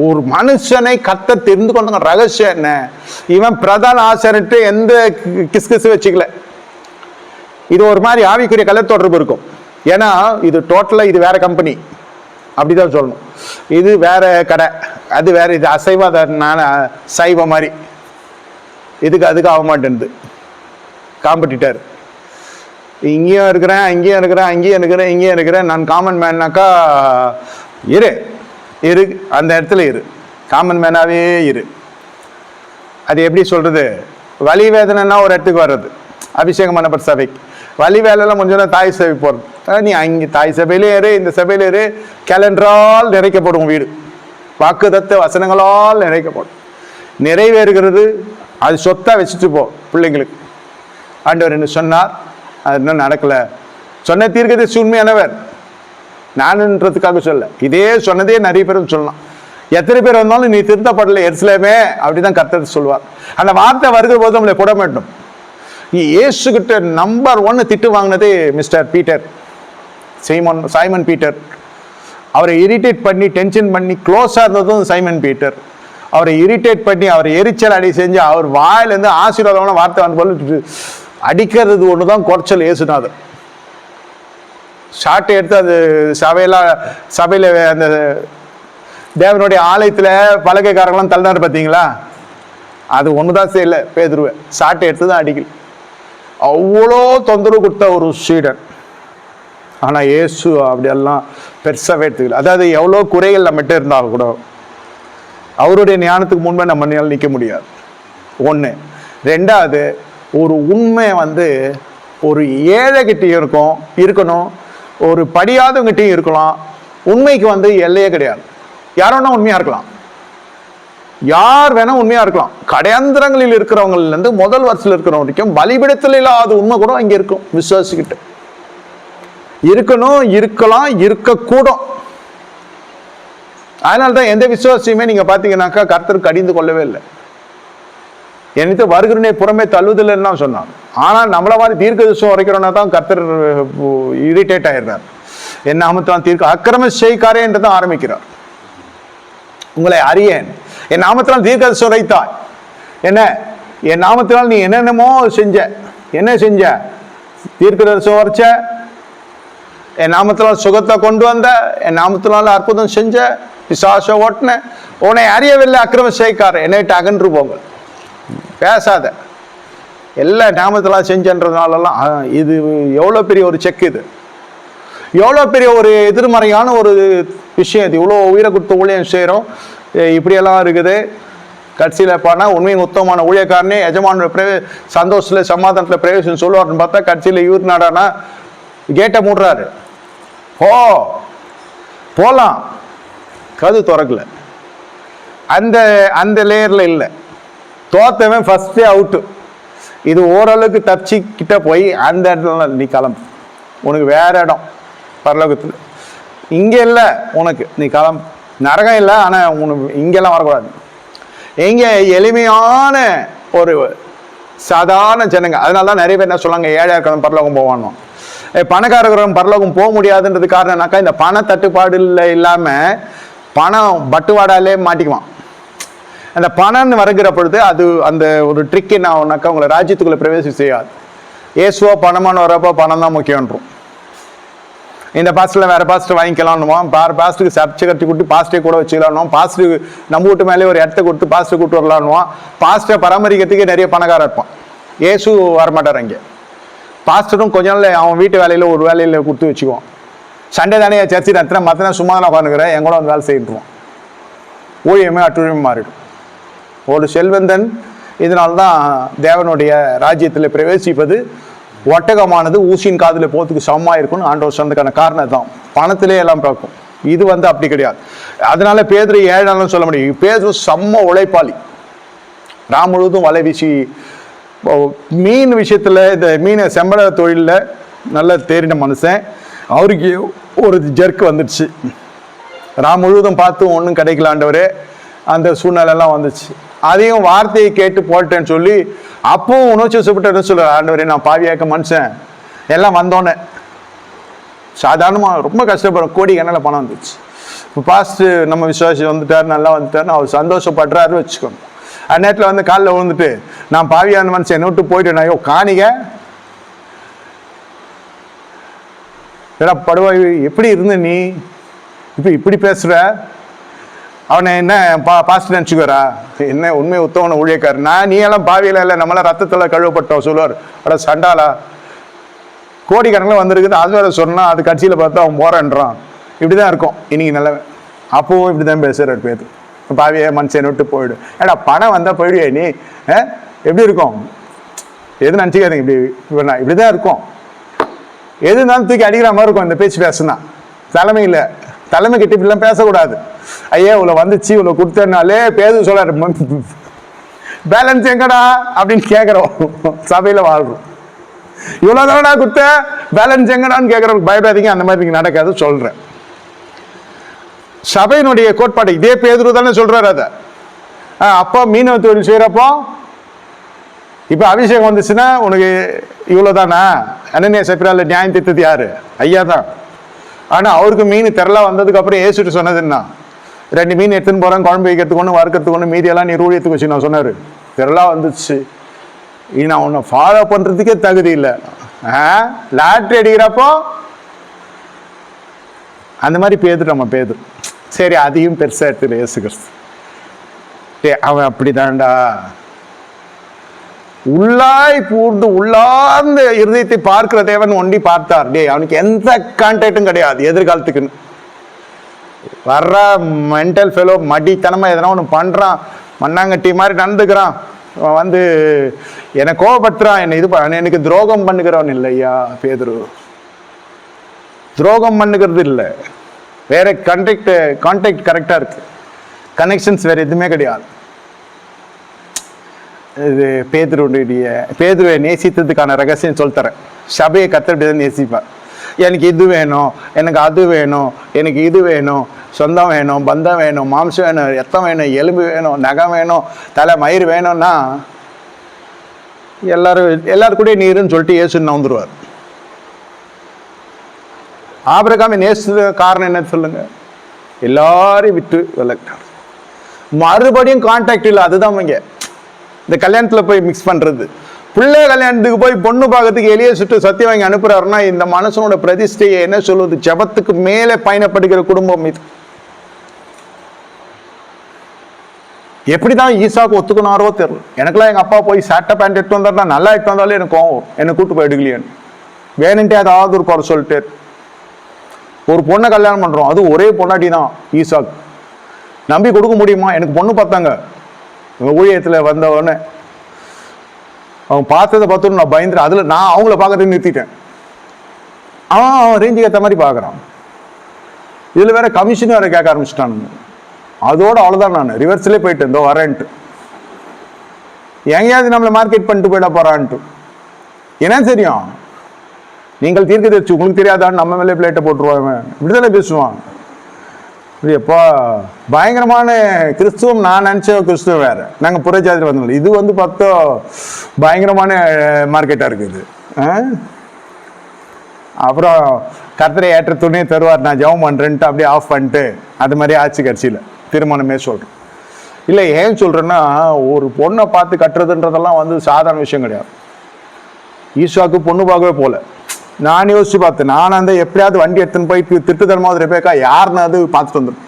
ஒரு மனுஷனை கர்த்தர் தெரிந்து கொண்ட ரகசியம் என்ன? இவன் பிரதான ஆசிரியர்கிட்ட எந்த கிஸ்கிசு வச்சுக்கல. இது ஒரு மாதிரி ஆவிக்குரிய கலை தொடர்பு இருக்கும். ஏன்னா இது டோட்டலாக இது வேற கம்பெனி, அப்படிதான் சொல்லணும். இது வேற கடை, அது வேற. இது அசைவ, நான் சைவ மாதிரி. இதுக்கு அதுக்கு ஆக மாட்டேன்து. காம்படிட்டர் இங்கேயும் இருக்கிறேன், அங்கேயும் இருக்கிறேன், அங்கேயும் இருக்கிறேன், இங்கேயும் இருக்கிறேன். நான் காமன் மேன்னாக்கா இரு அந்த இடத்துல இரு, காமன் மேனாவே இரு. அது எப்படி சொல்றது? வலி வேதனைன்னா ஒரு இடத்துக்கு வர்றது, அபிஷேகம் பண்ணப்பட்ட சபைக்கு. வலி வேலைலாம் கொஞ்சம் தாய் சபை போகிறது. நீ அங்கே தாய் சபையிலே இரு, இந்த சபையில இரு. கேலண்டரால் நிறைக்கப்படும் வீடு, வாக்குதத்த வசனங்களால் நிறைக்கப்படும். நிறைவேறுகிறது அது சொத்தா வச்சுட்டு போ பிள்ளைங்களுக்கு. ஆண்டவர் என்ன சொன்னார், அது இன்னும் நடக்கலை. சொன்ன தீர்க்கதரிசி உண்மையானவர், நானுன்றதுக்காக சொல்ல. இதே சொன்னதே நிறைய பேரும் சொல்லலாம். எத்தனை பேர் வந்தாலும் நீ திருத்தப்படலை எருசலேமே, அப்படிதான் கர்த்தர் சொல்வார். அந்த வார்த்தை வருகிற போது நம்மளை புட மாட்டோம். இயேசு கிட்ட நம்பர் 1 திட்டு வாங்கினதே மிஸ்டர் பீட்டர், சைமன் பீட்டர். அவரை இரிட்டேட் பண்ணி டென்ஷன் பண்ணி க்ளோஸாக இருந்ததும் சைமன் பீட்டர். அவரை இரிட்டேட் பண்ணி அவரை எரிச்சல் அடி செஞ்சு அவர் வாயிலேருந்து ஆசீர்வாதமான வார்த்தை வந்து போல அடிக்கிறது ஒன்று தான் குறைச்சல். இயேசுநாதர் ஷார்ட்டை எடுத்து அது சபையில் அந்த தேவனுடைய ஆலயத்தில் பலகைக்காரங்களாம் தள்ளினார் பார்த்தீங்களா? அது ஒன்று தான் செய்யலை, பேதுருவை ஷார்ட்டை எடுத்து தான் அடிக்கல. அவ்வளோ தொந்தரவு கொடுத்த ஒரு சீடன். ஆனால் இயேசு அப்படியெல்லாம் பெருசாகவே எடுத்துக்கல. அதாவது எவ்வளோ குறைகள் நம்மகிட்ட இருந்தாலும் கூட அவருடைய ஞானத்துக்கு முன்பே நம்ம நிற்க முடியாது. ஒன்று. ரெண்டாவது, ஒரு உண்மை வந்து ஒரு ஏழைகிட்டையும் இருக்கணும், ஒரு படியாதவங்கிட்டையும் இருக்கலாம். உண்மைக்கு வந்து எல்லையே கிடையாது. யாரோன்னா உண்மையாக இருக்கலாம், யார் வேணா உண்மையாக இருக்கலாம். கடையந்திரங்களில் இருக்கிறவங்கலேருந்து முதல் வருஷத்தில் இருக்கிறவங்க வரைக்கும் பலிபிடத்தில் இல்லாத உண்மை கூட இங்கே இருக்கும். விசுவாசிக்கிட்டு இருக்கணும், இருக்கலாம், இருக்கக்கூடும். அதனால்தான் எந்த விசுவாசியுமே நீங்க பாத்தீங்கன்னாக்கா கர்த்தர் கடிந்து கொள்ளவே இல்லை. என்னது வருகிறனே புறமே தள்ளுதல்னா சொன்னான். ஆனால் நம்மள மாதிரி தீர்க்க தரிசனம் வரைக்கிறோன்னா தான் கர்த்தர் இரிட்டேட் ஆயிடுறார். என் நாமத்தினால் தீர்க்க அக்கிரம செய்காரே என்று தான் ஆரம்பிக்கிறார். உங்களை அறியேன், என் நாமத்தினால் தீர்க்க தரிசனம் உரைத்தாய். என்ன, என் நாமத்தினால் நீ என்னென்னமோ செஞ்ச. என்ன செஞ்ச? தீர்க்க தரிசனம் வரைச்ச, என் நாமத்தினால் சுகத்தை கொண்டு வந்த, என் நாமத்தினால் அற்புதம் செஞ்ச, பிசாச ஓட்டின. உன்னை அறியவில்லை அக்கிரம செய்காரே, என்னை விட்டு அகன்று போங்க. பேசாத, எல்லா நாமத்தெல்லாம் செஞ்சன்றதுனாலலாம் இது எவ்வளோ பெரிய ஒரு செக், இது எவ்வளோ பெரிய ஒரு எதிர்மறையான ஒரு விஷயம். இது இவ்வளோ உயிரை கொடுத்த ஊழியம் செய்கிறோம், இப்படியெல்லாம் இருக்குது. கடைசியில் போனால் உண்மையும் உத்தமமான ஊழியக்காரனே எஜமான சந்தோஷத்தில் சமாதானத்தில் பிரவேசம் சொல்லுவார்னு பார்த்தா கடைசியில் இவர் நாடானா கேட்டை மூடுறாரு. போகலாம், கது திறக்கல. அந்த லேயரில் இல்லை. தோத்தவன் ஃபர்ஸ்டே அவுட்டு. இது ஓரளவுக்கு தப்பிச்சுக்கிட்ட போய் அந்த இடத்துல நீ கிளம்பு, உனக்கு வேற இடம் பரலோகத்தில். இங்கே இல்லை உனக்கு, நீ கிளம்பு. நரகம் இல்லை, ஆனால் உனக்கு இங்கெல்லாம் வரக்கூடாது. எங்கே எளிமையான ஒரு சாதாரண ஜனங்க. அதனால தான் நிறைய பேர் என்ன சொல்லுவாங்க, ஏழையா இருக்கிறவன் பரலோகம் போவானோ. பணக்காரர்களும் பரலோகம் போக முடியாதுன்றது காரணம்னாக்கா இந்த பண தட்டுப்பாடு இல்லாமல் பணம் பட்டுவாடாலே மாட்டிக்குவான். அந்த பணம்னு வருகிற பொழுது அது அந்த ஒரு ட்ரிக் என்ன ஆகுனாக்கா உங்களை ராஜ்யத்துக்குள்ளே பிரவேசம் செய்யாது. ஏசுவோ பணமானு வரப்போ பணம் தான் முக்கியன்றோம். இந்த பாஸ்டரில் வேறு பாஸ்டர் வாங்கிக்கலான்னுவான், பாஸ்டருக்கு சர்ச்சை கட்டி கொடுத்து பாஸ்டரை கூட வச்சுக்கலான்னுவான், பாஸ்டருக்கு நம்ம வீட்டு மேலே ஒரு இடத்த கொடுத்து பாஸ்டர் கூட்டு வரலான்னுவான், பாஸ்டரை பராமரிக்கிறதுக்கே நிறைய பணக்காரர் இருப்பான். ஏசு வரமாட்டார். அங்கே பாஸ்டரும் கொஞ்ச நாள் அவன் வீட்டு வேலையில் ஒரு வேலையில் கொடுத்து வச்சுக்குவான். சண்டே தானே சர்ச்சை நடத்துனா மற்ற நாள் சும்மா தான் உட்காந்துக்கிறேன், என் கூட வந்து வேலை செய்யிட்டுருவான். ஊழியமே அட்டுழியமே மாறிடும். ஒரு செல்வந்தன் இதனால்தான் தேவனுடைய ராஜ்யத்தில் பிரவேசிப்பது ஒட்டகமானது ஊசியின் காதில் போகிறதுக்கு சமமாக இருக்கும்னு ஆண்டவர் சொன்னதுக்கான காரணம் தான். பணத்திலே எல்லாம் பார்க்கும். இது அப்படி கிடையாது. அதனால பேதுரு 7 நாளும் சொல்ல முடியும். பேதுரு செம்ம உழைப்பாளி. ராம் முழுவதும் வலை வீசி மீன் விஷயத்தில் இந்த மீனை செம்பட தொழிலில் நல்ல தேறின மனுஷன். அவருக்கு ஒரு ஜெர்க்கு வந்துடுச்சு. ராம் முழுவதும் பார்த்து ஒன்றும் கிடைக்கலாண்டவரே அந்த சூழ்நிலைலாம் வந்துச்சு. அதையும் வார்த்தையை கேட்டு போட்டேன்னு சொல்லி அப்பவும் உணர்ச்சி சுப்பிட்டு சொல்ற, ஆண்டவரே நான் பாவியாக்க மனுஷன் எல்லாம் வந்தோன்னே சாதாரணமாக ரொம்ப கஷ்டப்படுறோம். கோடிக்கணக்கில் பணம் வந்துச்சு. இப்போ பாஸ்ட் நம்ம விசுவாசி வந்துட்டார், நல்லா வந்துட்டாருன்னு அவர் சந்தோஷப்படுறாரு வச்சுக்கோங்க. அந்நேரத்தில் வந்து காலில் விழுந்துட்டு நான் பாவியான மனுஷன் என்ன விட்டு போயிட்டேன், ஐயோ காணிக ஏடா படுவாய் எப்படி இருந்த நீ இப்போ இப்படி பேசுகிற, அவனை என்ன பாஸ்ட் நினச்சிக்குவாரா, என்ன உண்மை உத்தவனை ஊழியக்காரு, நீ எல்லாம் பாவியில இல்லை நம்மளாம் ரத்தத்தில் கழுவப்பட்டோம் சொல்லுவார். அட சண்டாலா கோடிக்கணக்கில் வந்திருக்குது. அது வேற சொன்னால் அது கட்சியில் பார்த்தா அவன் போறேன்றான். இப்படிதான் இருக்கும் இன்னைக்கு நல்லவன். அப்பவும் இப்படிதான் பேசுறாரு பேர். பாவிய மனுஷனை விட்டு போயிடும். ஏடா பணம் வந்தா போயிடுவே நீ, எப்படி இருக்கும் எது நினச்சிக்காதீங்க. இப்படிதான் இருக்கும். எது இருந்தாலும் தூக்கி அடிக்கிற மாதிரி இருக்கும் இந்த பேச்சு பேசுனா. தலைமை இல்லை, தலைமை கிட்ட இப்படிலாம் பேசக்கூடாது. ஐயா இவ்வளோ வந்துச்சு இவ்வளோ கொடுத்தனாலே பேரு சொல்றாரு, பேலன்ஸ் எங்கடா அப்படின்னு கேட்குறோம். சபையில் வாழ்றோம். இவ்வளோ தானடா கொடுத்த பேலன்ஸ் எங்கடான்னு கேட்குறவங்க பயப்படாதீங்க, அந்த மாதிரி நீங்கள் நடக்காது சொல்கிறேன். சபையினுடைய கோட்பாடு இதே பேதுரு தானே சொல்றாரு. அதை அப்போ மீனவ தொழில் செய்கிறப்போ இப்போ அபிஷேகம் வந்துச்சுன்னா உனக்கு இவ்வளோ தானா, அனனியா சப்பிரால நியாயம் தீர்த்தது யாரு? ஐயா தான். ஆனால் அவருக்கு மீன் திரளா வந்ததுக்கு அப்புறம் ஏசுட்டு சொன்னது என்ன, 2 மீன் எடுத்துன்னு போகிறேன், குழம்பு வைக்கிறதுக்கு ஒன்று வறுக்கிறதுக்கு ஒன்று, மீதியெல்லாம் நீ ஊழியத்துக்கு வச்சு நான் சொன்னார். திரளா வந்துச்சு, நான் உன்னை ஃபாலோ பண்ணுறதுக்கே தகுதி இல்லை. லாட்ரி அடிக்கிறப்போ அந்த மாதிரி பேதுரு நம்ம பேதுரு. சரி அதையும் பெருசாக எடுத்துக்கல இயேசு கிறிஸ்து. அவன் அப்படிதான்டா உள்ளாய் பூர்ந்து உள்ளார்ந்த இருதயத்தை பார்க்கிற தேவன் ஒண்டி பார்த்தார். அவனுக்கு எந்த கான்டாக்டும் கிடையாது எதிர்காலத்துக்குன்னு. வர்ற மென்டல் ஃபெலோ மடித்தனமா எதனா ஒன்று பண்றான், மண்ணாங்கட்டி மாதிரி நடந்துக்கிறான், வந்து என்னை கோபப்படுத்துறான், என்னை இது எனக்கு துரோகம் பண்ணுகிறவன் இல்லையா பேதுரு. துரோகம் பண்ணுகிறது இல்லை, வேற கான்டாக்ட் கரெக்டா இருக்கு, கனெக்ஷன்ஸ் வேற எதுவுமே கிடையாது. இது பேதுருவை நேசித்ததுக்கான ரகசியம் சொல்லித்தரேன். சபையை கத்தப்படிதான் நேசிப்பார். எனக்கு இது வேணும், எனக்கு அது வேணும், எனக்கு இது வேணும், சொந்தம் வேணும், பந்தம் வேணும், மாம்சம் வேணும், ரத்தம் வேணும், எலும்பு வேணும், நகம் வேணும், தலை மயிர் வேணும்னா எல்லாரும் கூட நீருன்னு சொல்லிட்டு இயேசுன்னு வந்துருவார். ஆபிரகாமை நேசித்த காரணம் என்ன சொல்லுங்க, எல்லாரையும் விட்டு விலகிட்டார். மறுபடியும் கான்டாக்ட் இல்லை. அதுதான் இங்க இந்த கல்யாணத்துல போய் மிக்ஸ் பண்றது. பிள்ளை கல்யாணத்துக்கு போய் பொண்ணு பார்க்கறதுக்கு எளிய சுட்டு சத்தியம் வாங்கி அனுப்புறாருன்னா இந்த மனுஷனோட பிரதிஷ்டையை என்ன சொல்வது, ஜபத்துக்கு மேலே பயணப்படுகிற குடும்பம் இது. எப்படிதான் ஈசாக்கு ஒத்துக்கினாரோ தெரியல. எனக்குலாம் எங்க அப்பா போய் சட்டை பேண்ட் எடுத்து வந்தாருன்னா நல்லா எடுத்து வந்தாலும் எனக்கு கோவம், என்னை கூட்டு போய் எடுக்கலையான்னு வேணுன்ட்டே அதாவது ஒரு குறை சொல்லிட்டு ஒரு பொண்ணை கல்யாணம் பண்றோம், அது ஒரே பொண்ணாட்டி தான் ஈசாக்கு. நம்பி கொடுக்க முடியுமா? எனக்கு பொண்ணு பார்த்தாங்க ஊழியத்தில் வந்தவொடனே, அவங்க பார்த்ததை பார்த்துட்டு நான் பயந்துட்டு அதில் நான் அவங்கள பார்க்கறதுக்கு நிறுத்திட்டேன். அவன் ரேஞ்சுக்கு ஏற்ற மாதிரி பார்க்குறான். இதில் வேற கமிஷன் வேற கேட்க ஆரம்பிச்சிட்டானுங்க. அதோட அவ்வளோதான், நான் ரிவர்ஸ்லேயே போயிட்டு இருந்தோம் வரேன்ட்டு. எங்கேயாவது நம்மளை மார்க்கெட் பண்ணிட்டு போயிட போறான்ட்டு. என்ன தெரியும், நீங்கள் தீர்க்க தெரிச்சு உங்களுக்கு தெரியாதான்னு நம்ம மேலே பிளேட்டை போட்டுருவாங்க, இப்படிதானே பேசுவான். எப்பா பயங்கரமான கிறிஸ்துவம் நான் நினச்ச கிறிஸ்துவம் வேற, நாங்கள் புறஜாதியில் வந்தோம். இது வந்து பார்த்தா பயங்கரமான மார்க்கெட்டாக இருக்குது. அப்புறம் கர்த்தரை ஏற்ற துணையை தருவார், நான் ஜெபம் பண்ணுறேன்ட்டு அப்படியே ஆஃப் பண்ணிட்டு அது மாதிரி ஆச்சு கட்சியில் திருமணமே சொல்கிறேன். இல்லை ஏன் சொல்கிறேன்னா, ஒரு பொண்ணை பார்த்து கட்டுறதுன்றதெல்லாம் வந்து சாதாரண விஷயம் கிடையாது. ஈசாக்கு பொண்ணு பார்க்கவே போல. நான் யோசிச்சு பார்த்தேன், நான் அந்த எப்படியாவது வண்டி எடுத்துன்னு போய் திட்டுத்தனமாவது ரெபேக்கா யாருன்னு அது பார்த்துட்டு வந்துடும்.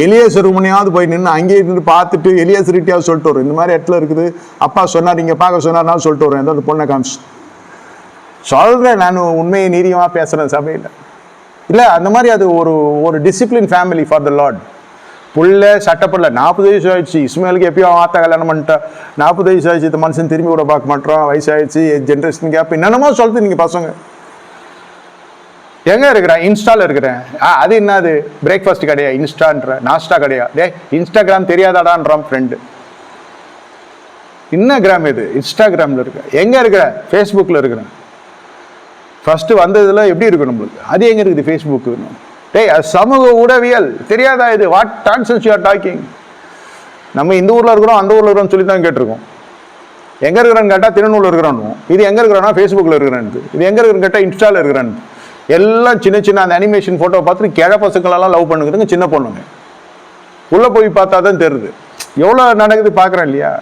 எலியேசர் முனையாவது போய் நின்று அங்கேயே நின்று பார்த்துட்டு எலியேசர்கிட்டையாவது சொல்லிட்டு வரும், இந்த மாதிரி இடத்துல இருக்குது, அப்பா சொன்னார் இங்கே பார்க்க சொன்னார்னாலும் சொல்லிட்டு வருவேன். ஏதோ பொண்ணை காமிச்சு சொல்கிறேன், நான் உண்மையை நீதியமாக பேசுகிறேன் சபையில். இல்லை அந்த மாதிரி அது ஒரு ஒரு discipline family for the Lord. புள்ள சட்டப்படல, 40 வயசு ஆயிடுச்சு, இஸ்மேலுக்கு எப்பயோ ஆத்தா கல்யாணம் பண்ணிட்டா, 40 வயசு ஆயிடுச்சு, இந்த மனுஷன் திரும்பி கூட பார்க்க மாட்டோம், வயசாயிடுச்சு, ஜென்ரேஷன் கேப் என்னென்னமோ சொல்லுது. நீங்கள் பசங்க எங்கே இருக்கிறேன்? இன்ஸ்டாவில் இருக்கிறேன். அது என்னது? பிரேக்ஃபாஸ்ட் கிடையாது, இன்ஸ்டான்ற நாஸ்டா கிடையாது. டே இன்ஸ்டாகிராம் தெரியாதாடான்றான் ஃப்ரெண்டு. இன்ஸ்டாகிராம் இது இன்ஸ்டாகிராமில் இருக்க. எங்கே இருக்கிற? ஃபேஸ்புக்கில் இருக்கிறேன். ஃபஸ்ட்டு வந்ததில் எப்படி இருக்கும் நம்மளுக்கு, அது எங்கே இருக்குது? ஃபேஸ்புக்கு. டேய் சமூக ஊடகவியல் தெரியாதா இது? What nonsense you are talking? நம்ம இந்த ஊரில் இருக்கிறோம் அந்த ஊரில் இருக்கிறோம்னு சொல்லி தான் கேட்டிருக்கோம். எங்கே இருக்கிறான்னு கேட்டால் திருநூலில் இருக்கிறான்னு. இது எங்கே இருக்கிறான்னா ஃபேஸ்புக்கில் இருக்கிறான்னு. இது எங்கே இருக்கிறன்னு கேட்டால் இன்ஸ்டாவில் இருக்கிறான்னு. எல்லாம் சின்ன சின்ன அந்த அனிமேஷன் ஃபோட்டோ பார்த்துட்டு கிழ பசங்களெல்லாம் லவ் பண்ணுங்கிறதுங்க சின்ன பொண்ணுங்க. உள்ளே போய் பார்த்தா தான் தெரியுது எவ்வளோ நடக்குது, பார்க்குறேன் இல்லையா?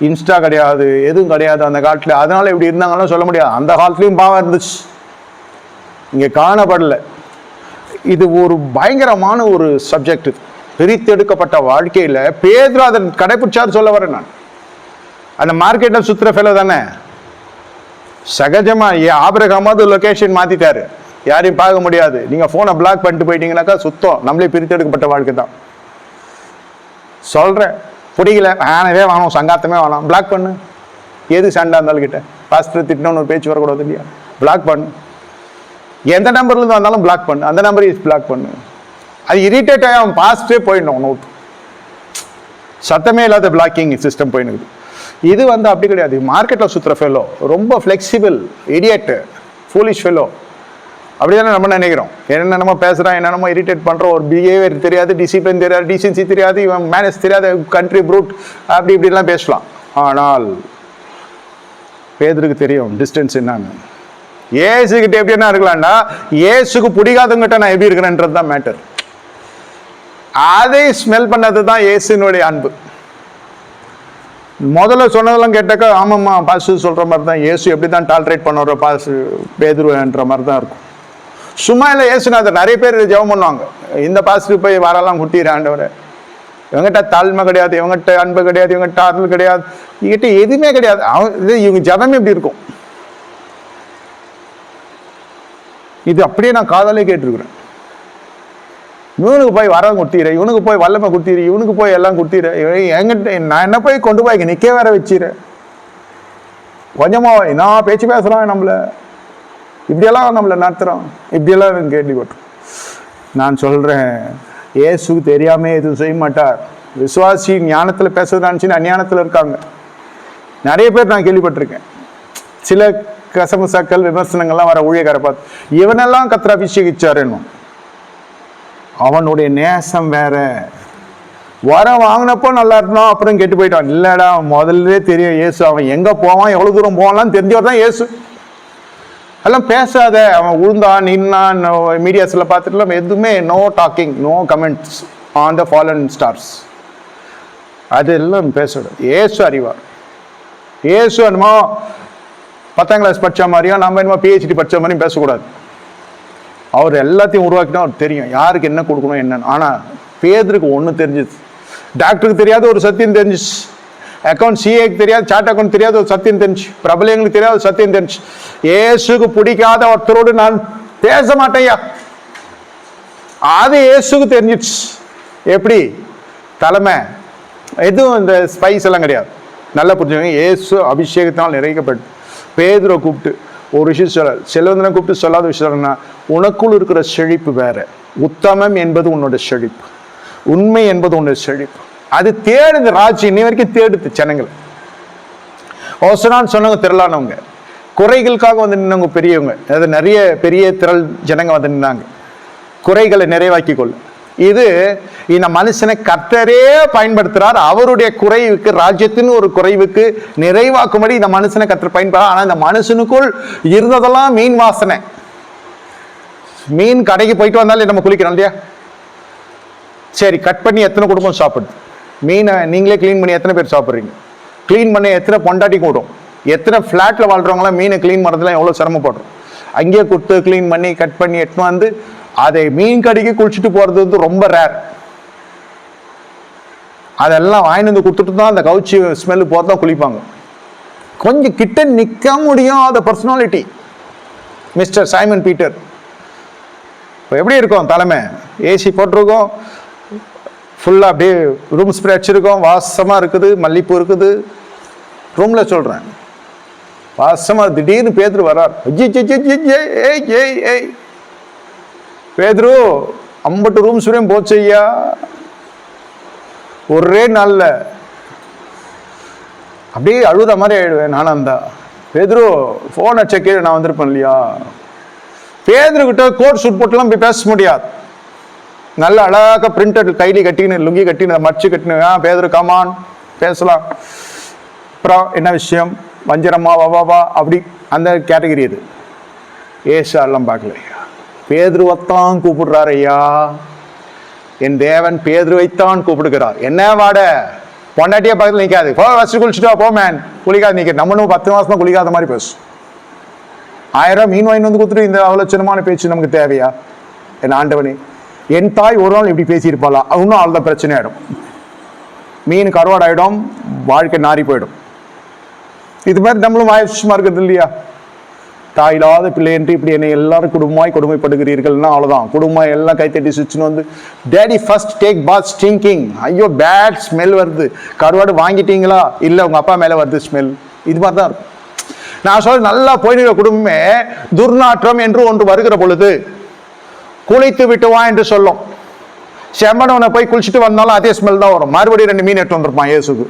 இன்ஸ்டா கிடையாது, எதுவும் கிடையாது அந்த காலத்தில். அதனால இப்படி இருந்தாங்கன்னா சொல்ல முடியாது. அந்த காலத்துலேயும் பாவம் இருந்துச்சு, இங்கே காணப்படலை. இது ஒரு பயங்கரமான ஒரு சப்ஜெக்ட். பிரித்தெடுக்கப்பட்ட வாழ்க்கையில் பேதுரு அதை கடைபிடிச்சாரு சொல்ல வரேன் நான். அந்த மார்க்கெட்டில் சுற்றுற ஃபெலோ தானே. சகஜமாக ஆபிரகாமாவது லொக்கேஷன் மாற்றிட்டாரு, யாரையும் பார்க்க முடியாது. நீங்கள் ஃபோனை பிளாக் பண்ணிட்டு போயிட்டீங்கன்னாக்கா சுத்தம், நம்மளே பிரித்தெடுக்கப்பட்ட வாழ்க்கை தான். சொல்கிறேன், பிடிக்கல ஆனவே வேணும், சங்காத்தமே வேணாம், பிளாக் பண்ணு. எது சண்டை இருந்தாலும் கிட்ட பாஸ்டர் திட்டணும்னு ஒரு பேச்சு வரக்கூடாது இல்லையா? பிளாக் பண்ணு. எந்த நம்பர்லேருந்து வந்தாலும் பிளாக் பண்ணு, அந்த நம்பரையும் பிளாக் பண்ணு. அது இரிட்டேட் ஆகி அவன் பாஸ்டே போயிடணும். நோட் சத்தமே இல்லாத பிளாக்கிங் சிஸ்டம் போயிடுது. இது வந்து அப்படி கிடையாது. மார்க்கெட்டில் சுற்றுற ஃபெல்லோ ரொம்ப ஃப்ளெக்சிபிள், இடியட், ஃபூலிஷ் ஃபெல்லோ. அப்படி தானே நம்ம நினைக்கிறோம். என்னென்னமோ பேசுகிறான், என்னென்னமோ இரிட்டேட் பண்ணுறோம். ஒரு பிஹேவியர் தெரியாது, டிசிப்ளின் தெரியாது, டீசென்சி தெரியாது, இவன் மேனேஜ் தெரியாது, கண்ட்ரி ப்ரூட், அப்படி இப்படிலாம் பேசலாம். ஆனால் பேதுருக்கு தெரியும் டிஸ்டன்ஸ் என்னன்னு. ஏசுகிட்ட எப்படி என்ன இருக்கலாம்னா, ஏசுக்கு பிடிக்காதவங்கிட்ட நான் எப்படி இருக்கிறேன்றது தான் மேட்டர். அதை ஸ்மெல் பண்ணது தான் ஏசுனுடைய அன்பு. முதல்ல சொன்னதெல்லாம் கேட்டாக்கா ஆமாம்மா பாசு சொல்கிற மாதிரி தான், ஏசு எப்படி தான் டாலரேட் பண்ணுற பாசு பேதுருன்ற மாதிரி தான் இருக்கும். சும்மா இல்லை ஏசுநாதர் நிறைய பேர் ஜெபம் பண்ணுவாங்க, இந்த பாசு போய் வரலாம் குட்டிடுற ஆண்டவரை, இவங்ககிட்ட தாழ்மை கிடையாது, இவங்ககிட்ட அன்பு கிடையாது, இவங்ககிட்ட ஆறுதல் கிடையாது, இவங்ககிட்ட எதுவுமே கிடையாது. இவங்க ஜபமே எப்படி இருக்கும்? இது அப்படியே நான் காதலே கேட்டிருக்கிறேன். இவனுக்கு போய் வரம் கொடுத்தீர, இவனுக்கு போய் வல்லமை கொடுத்தீரு, இவனுக்கு போய் எல்லாம் கொடுத்தீர, என்கிட்ட நான் என்ன போய் கொண்டு போய் நிற்க வேற வச்சிரு, கொஞ்சமா நான் பேச்சு பேசுகிறான், நம்மளை இப்படியெல்லாம் நம்மளை நடத்துகிறான், இப்படியெல்லாம் கேள்விப்பட்டோம். நான் சொல்கிறேன், ஏசுக்கு தெரியாமல் எதுவும் செய்ய மாட்டார். விசுவாசி ஞானத்தில் பேசுறது நினச்சின்னு அஞ்ஞானத்தில் இருக்காங்க நிறைய பேர், நான் கேள்விப்பட்டிருக்கேன். சில கசமுசாக்கள் விமர்சனங்கள்லாம் வர ஊழியக்கார பார்த்து, இவனெல்லாம் கர்த்தர் அபிஷேகிச்சாருன்னு. அவனுடைய நேசம் வேற. வரம் வாங்கினப்போ நல்லா இருந்தான், அப்புறம் கெட்டு போயிட்டான். இல்லடா, முதல்ல தெரியும் ஏசு, அவன் எங்க போவான், எவ்வளவு தூரம் போவான்லாம் தெரிஞ்சவர் தான் ஏசு. எல்லாம் பேசாத, அவன் உழுந்தான் நின்னான், மீடியாஸ்ல பார்த்துட்டுலாம் எதுவுமே no talking, no comments on the fallen stars. அதெல்லாம் பேசக்கூடாது. ஏசு அறிவார். ஏசு என்னமோ 10ஆம் கிளாஸ் படித்த மாதிரியும் நம்ம என்னமோ PhD படித்த மாதிரியும் பேசக்கூடாது. அவர் எல்லாத்தையும் உருவாக்கினா அவர் தெரியும் யாருக்கு என்ன கொடுக்கணும் என்னன்னு. ஆனால் பேதுருக்கு ஒன்று தெரிஞ்சிச்சு, டாக்டருக்கு தெரியாத ஒரு சத்தியம் தெரிஞ்சிச்சு, அக்கௌண்ட் CAக்கு தெரியாது, சார்ட் அக்கௌண்ட் தெரியாத ஒரு சத்தியம் தெரிஞ்சு, பிரபலங்களுக்கு தெரியாத ஒரு சத்தியம் தெரிஞ்சு. ஏசுக்கு பிடிக்காத ஒருத்தரோடு நான் பேச மாட்டேயா, அது ஏசுக்கு தெரிஞ்சிச்சு. எப்படி? தலைமை எதுவும் இந்த ஸ்பைஸ் எல்லாம் கிடையாது. நல்லா புரிஞ்சுக்கோங்க. ஏசு அபிஷேகத்தினால் நிறைக்கப்பட்டு பேதுரை கூப்பிட்டு ஒரு விஷயம் சொல்ல, செல்வந்தனை கூப்பிட்டு சொல்லாத விஷயம், உனக்குள் இருக்கிற செழிப்பு வேற. உத்தமம் என்பது உன்னோட செழிப்பு, உண்மை என்பது உன்னோட செழிப்பு. அது தேடுது ராஜ்யம், இன்னி வரைக்கும் தேடுது ஜனங்களை. ஓசனான்னு சொன்னவங்க திரளானவங்க, குறைகளுக்காக வந்து நின்னவங்க பெரியவங்க, அதாவது நிறைய பெரிய திரள் ஜனங்க வந்து நின்னாங்க குறைகளை நிறைவாக்கி கொள்ள. இது இந்த மனுஷனை கர்த்தரே பயன்படுத்துறார். அவருடைய குறைவுக்கு, ராஜ்யத்தின் ஒரு குறைவுக்கு நிறைவாக்கும்படி இந்த மனுஷனை கர்த்தர் பயன்படுறார். ஆனா இந்த மனுஷனுக்குள் இருந்ததெல்லாம் மீன் வாசனை. மீன் கடைக்கு போயிட்டு வந்தாலே நம்ம குளிக்கிறோம் இல்லையா? சரி, கட் பண்ணி எத்தனை குடும்பம் சாப்பிடுது? மீனை நீங்களே க்ளீன் பண்ணி எத்தனை பேர் சாப்பிட்றீங்க? க்ளீன் பண்ணி எத்தனை பொண்டாட்டி கூடும்? எத்தனை ஃப்ளாட்டில் வாழ்கிறவங்களாம் மீனை க்ளீன் பண்ணுறதுலாம் எவ்வளோ சிரமப்படுறோம். அங்கேயே கொடுத்து க்ளீன் பண்ணி கட் பண்ணி எடுத்துன்னு வந்து அதை மீன் கடைக்கு குளிச்சுட்டு போகிறது வந்து ரொம்ப ரேர். அதெல்லாம் வாங்கிட்டு வந்து கொடுத்துட்டு தான் அந்த கவுச்சி ஸ்மெல்லு போகிறது தான் குளிப்பாங்க. கொஞ்சம் கிட்ட நிற்க முடியாத பர்சனாலிட்டி மிஸ்டர் சைமன் பீட்டர். இப்போ எப்படி இருக்கும் தலைமை? ஏசி போட்டிருக்கோம், ஃபுல்லாக அப்படியே ரூம் ஸ்ப்ரே அடிச்சிருக்கோம், வாசமாக இருக்குது, மல்லிப்பூ இருக்குது ரூமில். சொல்கிறேன் வாசமாக. திடீர்னு பேதுரு வரார். ஏய் பேதுரு, 50 ரூம் ஸ்ப்ரேயும் போச்சு ஐயா ஒரே நாளில். அப்படியே அழுத மாதிரி ஆயிடுவேன் நானும். அந்த பேதுரு ஃபோன் அடிச்ச நான் வந்திருப்பேன் இல்லையா? பேதுருக்கிட்ட கோட் சூட் போட்டுலாம் போய் பேச முடியாது. நல்ல அழகாக பிரிண்டட் கைலி கட்டின்னு லுங்கி கட்டின்னு மடிச்சு கட்டினு பேதுரு கமான் பேசலாம். அப்புறம் என்ன விஷயம், வஞ்சிரமா வா அப்படி அந்த கேட்டகரி. இது ஏசாலாம் பார்க்கல. பேதுருவைத்தான் கூப்பிடுறாரு ஐயா. என் தேவன் பேதுருவைத்தான் கூப்பிடுகிறார். என்ன வாட பொண்டாட்டியே பக்கத்தில் நிற்காது. போ ஃபஸ்ட்டு குளிச்சுட்டா போ மேன், குளிக்காது நிற்க. நம்மளும் 10 மாசமா குளிக்காத மாதிரி பேசும். 1000 மீன் வாங்கி வந்து கொடுத்துட்டு இந்த அவ்வளோ சின்னமான பேச்சு நமக்கு தேவையா? என் ஆண்டவனே, என் தாய் ஒரு நாள் இப்படி பேசியிருப்பாளா? இன்னும் அவ்வளோதான் பிரச்சனை ஆகிடும். மீன் கருவாடாயிடும், வாழ்க்கை நாரி போயிடும். இது மாதிரி நம்மளும் வாய்ச்சுமா இருக்கிறது இல்லையா? தாயில்லாத பிள்ளை என்று இப்படி என்னை எல்லாரும் குடும்பமாய் கொடுமைப்படுகிறீர்கள்னா அவ்வளோதான். குடும்பம் எல்லாம் கைத்தட்டி சுச்சுன்னு வந்து டேடி ஃபர்ஸ்ட் டேக் பாத் ஸ்டிங்கிங். ஐயோ பேட் ஸ்மெல் வருது. கருவாடு வாங்கிட்டீங்களா? இல்லை உங்கள் அப்பா மேலே வருது ஸ்மெல். இது மாதிரி தான் இருக்கும். நான் சொல்ல நல்லா போயிடுற குடும்பமே துர்நாற்றம் என்று ஒன்று வருகிற பொழுது குளித்து விட்டு வா என்று சொல்லும். செம்மனவனை போய் குளிச்சுட்டு வந்தாலும் அதே ஸ்மெல் தான் வரும். மறுபடியும் 2 மீன் எடுத்து வந்திருப்பான் இயேசுக்கு.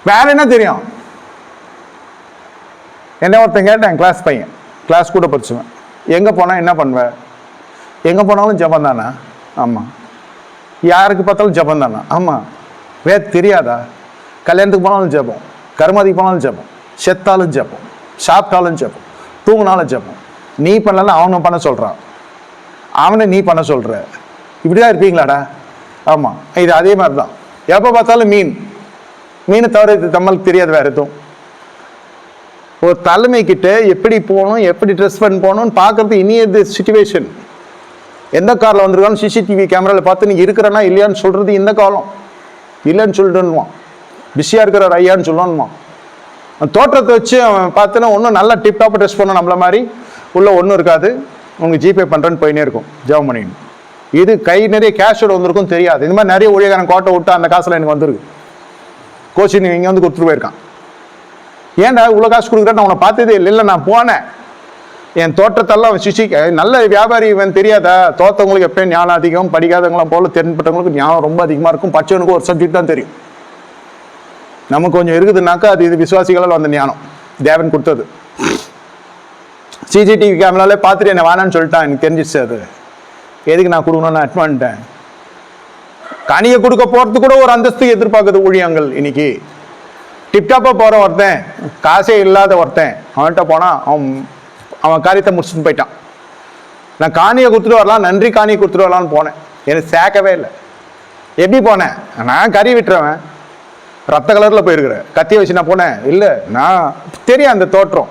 வேற என்ன தெரியும்? என்ன ஒருத்தன் கேட்டேன், கிளாஸ் பையன், கிளாஸ் கூட படிச்சுவேன், எங்கே போனால் என்ன பண்ணுவேன்? எங்கே போனாலும் ஜபம் தானே? ஆமாம். யாருக்கு பார்த்தாலும் ஜபம் தானே? ஆமாம். தெரியாதா? கல்யாணத்துக்கு போனாலும் ஜபம், கருமாதிக்கு போனாலும் ஜபம், செத்தாலும் ஜபம், சாப்பிட்டாலும் ஜபம், தூங்கினாலும் ஜபம். நீ பண்ணலன்னா அவனை பண்ண சொல்கிறான், அவனை நீ பண்ண சொல்கிற. இப்படிதான் இருப்பீங்களாடா? ஆமாம். இது அதே மாதிரி தான். எப்போ பார்த்தாலும் மீனை தவிர இது நம்மளுக்கு தெரியாது வேறு எதுவும். ஒரு தலைமை கிட்ட எப்படி போகணும், எப்படி ட்ரெஸ் பண்ணி போகணும்னு பார்க்கறது இனிய சிச்சுவேஷன். எந்த காரில் வந்திருக்காலும் சிசிடிவி கேமராவில் பார்த்து நீ இருக்கிறனா இல்லையான்னு சொல்கிறது இந்த காலம். இல்லைன்னு சொல்லிட்டுன்னுவான், பிஸியாக இருக்கிற ஐயான்னு சொல்லணுமா. அந்த தோற்றத்தை வச்சு அவன் பார்த்தோன்னா ஒன்றும் நல்லா டிப்டாப்பாக ட்ரெஸ் பண்ணணும் நம்மள மாதிரி, உள்ளே ஒன்றும் இருக்காது. உங்களுக்கு ஜிபே பண்ணுறேன்னு போயினே இருக்கும் ஜெபம் பண்ணின்னு. இது கை நிறைய கேஷோட வந்திருக்கும் தெரியாது. இந்த மாதிரி நிறைய ஊழியக்காரன் கோட்டை விட்டு அந்த காசில் எனக்கு வந்துருக்கு. கோச்சிங் இங்கே வந்து கொடுத்துட்டு போயிருக்கான். ஏன்டா இவ்வளோ காசு கொடுக்குறேன்? நான் உன்னை பார்த்ததே இல்லை. நான் போனேன், என் தோட்டத்தெல்லாம் நல்ல வியாபாரி இவன் தெரியாதா? தோட்டவங்களுக்கு எப்பயும் ஞானம் அதிகம், படிக்காதவங்களாம் போல தெரிஞ்சப்பட்டவங்களுக்கு ஞானம் ரொம்ப அதிகமாக இருக்கும். பச்சவனுக்கு ஒரு சப்ஜெக்ட் தான் தெரியும். நமக்கு கொஞ்சம் இருக்குதுனாக்கா அது இது விசுவாசிகளால் வந்த ஞானம், தேவன் கொடுத்தது. சிசிடிவி கேமராலே பார்த்துட்டு என்ன வேணான்னு சொல்லிட்டான். எனக்கு தெரிஞ்சிச்சு அது எதுக்கு நான் கொடுக்கணும்னு அட் பண்ணிட்டேன். கனியை கொடுக்க போகிறது கூட ஒரு அந்தஸ்து எதிர்பார்க்குது ஊழியங்கள் இன்னைக்கு. டிப்டாப்பாக போகிற ஒருத்தன், காசே இல்லாத ஒருத்தன், அவன்கிட்ட போனால் அவன் காரியத்தை முடிச்சுட்டு போயிட்டான். நான் காணியை கொடுத்துட்டு வரலாம், நன்றி காணியை கொடுத்துட்டு வரலான்னு போனேன். எனக்கு சேர்க்கவே இல்லை. எப்படி போனேன்? நான் கறி விட்டுறவன், ரத்த கலரில் போயிருக்கிறேன், கத்தியை வச்சு நான் போனேன். இல்லை, நான் தெரியும் அந்த தோற்றம்.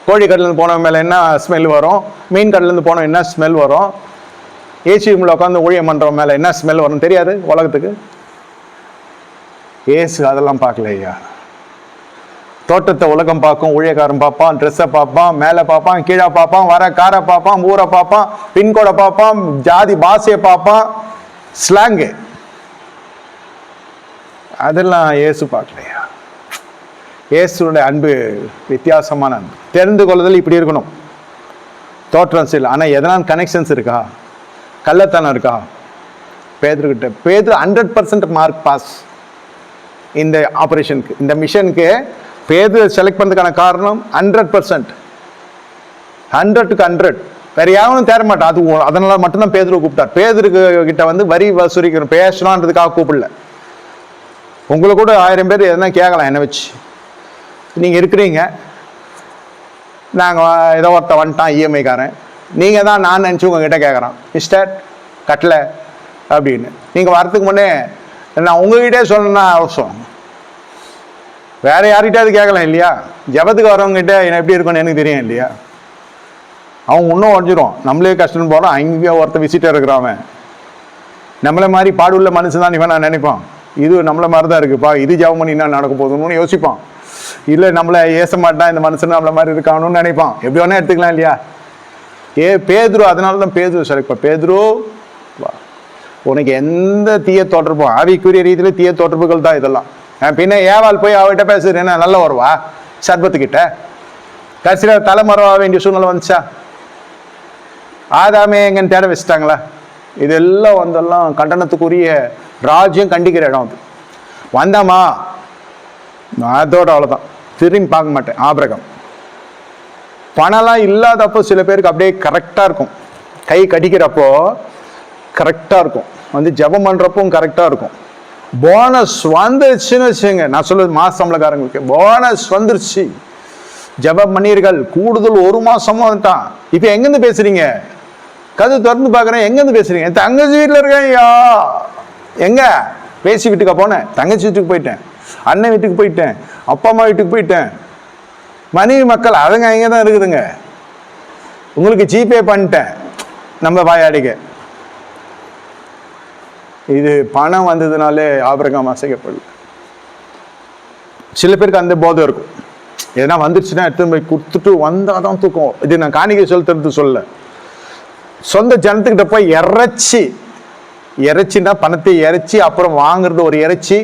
கோழி கடையிலேருந்து போனவன் மேலே என்ன ஸ்மெல் வரும், மீன் கடையிலேருந்து போனவன் என்ன ஸ்மெல் வரும், ஏசி ரூமில் உட்காந்து ஊழியம் பண்ணுறவன் மேலே என்ன ஸ்மெல் வரும் தெரியாது உலகத்துக்கு. ஏசு அதெல்லாம் பார்க்கல ஐயா. தோட்டத்தை உலகம் பார்க்கும், ஊழியக்காரன் பார்ப்பான், ட்ரெஸ்ஸை பார்ப்பான், மேலே பார்ப்பான், கீழே பார்ப்பான், வர காரை பார்ப்பான், ஊரை பார்ப்பான், பின்கோடை பார்ப்பான், ஜாதி பாஷையை பார்ப்பான், ஸ்லாங்கு. அதெல்லாம் ஏசு பார்க்கலையா. இயேசுடைய அன்பு வித்தியாசமான அன்பு. தெரிந்து கொள்ளுதல் இப்படி இருக்கணும். தோற்றம் சில, ஆனால் எதனால் கனெக்ஷன்ஸ் இருக்கா, கள்ளத்தனம் இருக்கா? பேதுருக்கிட்ட பேதுரு 100% மார்க் பாஸ். இந்த ஆப்ரேஷனுக்கு, இந்த மிஷனுக்கு பேதுரு செலக்ட் பண்ணுறதுக்கான காரணம் 100%. 100க்கு 100. வேற யாரும் தேர மாட்டான். அது அதனால மட்டும்தான் பேதுரு கூப்பிட்டார். பேதுருக்கு கிட்ட வந்து வரி வசூலிக்கணும் பேசலான்றதுக்காக கூப்பிடல. உங்களை கூட 1000 பேர் எதனா கேட்கலாம் என்ன வச்சு. நீங்கள் இருக்கிறீங்க, நாங்கள் ஏதோ ஒருத்த வந்துட்டான் இஎம்ஐக்காரன், நீங்கள் தான் நான் நினச்சி உங்ககிட்ட கேட்குறான், மிஸ்டர் கட்டலை அப்படின்னு. நீங்கள் வரத்துக்கு முன்னே நான் உங்ககிட்டே சொல்லணும்னா அவசியம், வேற யார்கிட்டயாவது கேட்கலாம் இல்லையா? ஜபத்துக்கு வரவங்ககிட்ட என்ன எப்படி இருக்குன்னு எனக்கு தெரியும் இல்லையா? அவன் இன்னும் உடஞ்சிரும். நம்மளே கஷ்டம் போகிறோம், அங்கேயே ஒருத்தர் விசிட்டர் இருக்கிறான், நம்மளை மாதிரி பாடுள்ள மனுஷன் தான் இவன் நான் நினைப்பான். இது நம்மளை மாதிரி தான் இருக்குப்பா, இது ஜபம் பண்ணி என்ன நடக்க போகுதுன்னு யோசிப்பான். இல்லை நம்மளை ஏச மாட்டான் இந்த மனுஷன் நம்மளை மாதிரி இருக்கானுன்னு நினைப்பான். எப்படி வேணா எடுத்துக்கலாம் இல்லையா? பேதுரு, அதனால தான் பேதுரு சரிப்பா. பேதுரு, உனக்கு எந்த தீய தொடர்பும், ஆவிக்குரிய ரீதியில் தீய தொடர்புகள் தான் இதெல்லாம். பின்ன ஏவாள் போய் அவகிட்ட பேசுறது என்ன நல்ல வருவா சர்பத்துக்கிட்ட? கடைசியில் தலைமறைவா வேண்டிய சூழ்நிலை வந்துச்சா? ஆதாமே எங்கன்னு தேட வச்சுட்டாங்களா? இதெல்லாம் வந்தெல்லாம் கண்டனத்துக்குரிய ராஜ்யம் கண்டிக்கிற இடம் அது. வந்தாமா அதோட அவ்வளோதான், திரும்பி பார்க்க மாட்டேன். ஆபிரகாம் பணம்லாம் இல்லாதப்போ சில பேருக்கு அப்படியே கரெக்டாக இருக்கும், கை கடிக்கிறப்போ கரெக்டாக இருக்கும், வந்து ஜபம் பண்ணுறப்போ கரெக்டாக இருக்கும். போனஸ் வந்துருச்சுன்னு வச்சுங்க, நான் சொல்லுவது மாச சம்பளக்காரங்களுக்கு போனஸ் வந்துருச்சு, ஜபம் பண்ணீர்கள், கூடுதல் 1 மாசமும் வந்துட்டான். இப்போ எங்கேருந்து பேசுறீங்க? கதை திறந்து பார்க்குறேன், எங்கேருந்து பேசுறீங்க? தங்கச்சி வீட்டில் இருக்கேன். ஐயா எங்க? பேசி வீட்டுக்கா போனேன், தங்கச்சி வீட்டுக்கு போயிட்டேன், அண்ணன் வீட்டுக்கு போயிட்டேன், அப்பா அம்மா வீட்டுக்கு போயிட்டேன், மனைவி மக்கள் அதுங்க இங்கே தான் இருக்குதுங்க, உங்களுக்கு ஜிபே பண்ணிட்டேன் நம்ம வாயாடிக்க. இது பணம் வந்ததுனாலே ஆபிரகாம் அசைக்கப்படல. சில பேருக்கு அந்த போதம் இருக்கும், எதனா வந்துருச்சுன்னா எடுத்து போய் கொடுத்துட்டு வந்தாதான் தூக்கம். இது நான் காணிக்கை செலுத்துறது சொல்ல, சொந்த ஜனத்துக்கிட்ட போய் இறைச்சின்னா பணத்தை இறைச்சி அப்புறம் வாங்குறது ஒரு இறைச்சி,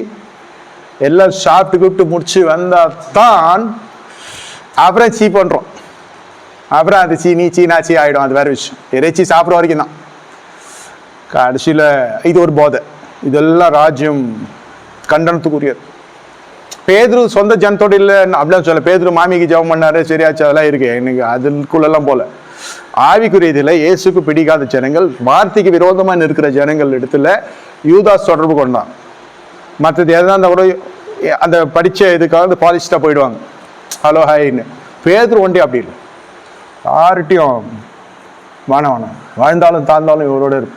எல்லாம் சாப்பிட்டு முடிச்சு வந்தா தான் அப்புறம் சீ பண்றோம். அப்புறம் அது சீனாச்சி ஆயிடும், அது வேற விஷயம். இறைச்சி சாப்பிட்ற வரைக்கும் தான். கடைசியில் இது ஒரு போதை. இதெல்லாம் ராஜ்யம் கண்டனத்துக்குரியது. பேதுரு சொந்த ஜனத்தோடு இல்லை அப்படிலாம் சொல்ல. பேதுரு மாமிக்கு ஜெபம் பண்ணாரு, சரியாச்சு, அதெல்லாம் இருக்கு, எனக்கு அதுக்குள்ளெல்லாம் போல. ஆவிக்குரியதில் இயேசுக்கு பிடிக்காத ஜனங்கள், வார்த்தைக்கு விரோதமாக இருக்கிற ஜனங்கள் இடத்துல யூதாஸ் தொடர்பு கொண்டான். மற்றது எதனா இருந்தால் கூட அந்த படித்த இதுக்காக பாலிஸ்டாக போயிடுவாங்க, ஹலோ ஹாய்ன்னு. பேதுரு ஒண்டி அப்படி இல்லை, யார்கிட்டையும் வேணாம் வாழ்ந்தாலும் தாழ்ந்தாலும் இவரோட இருக்கும்.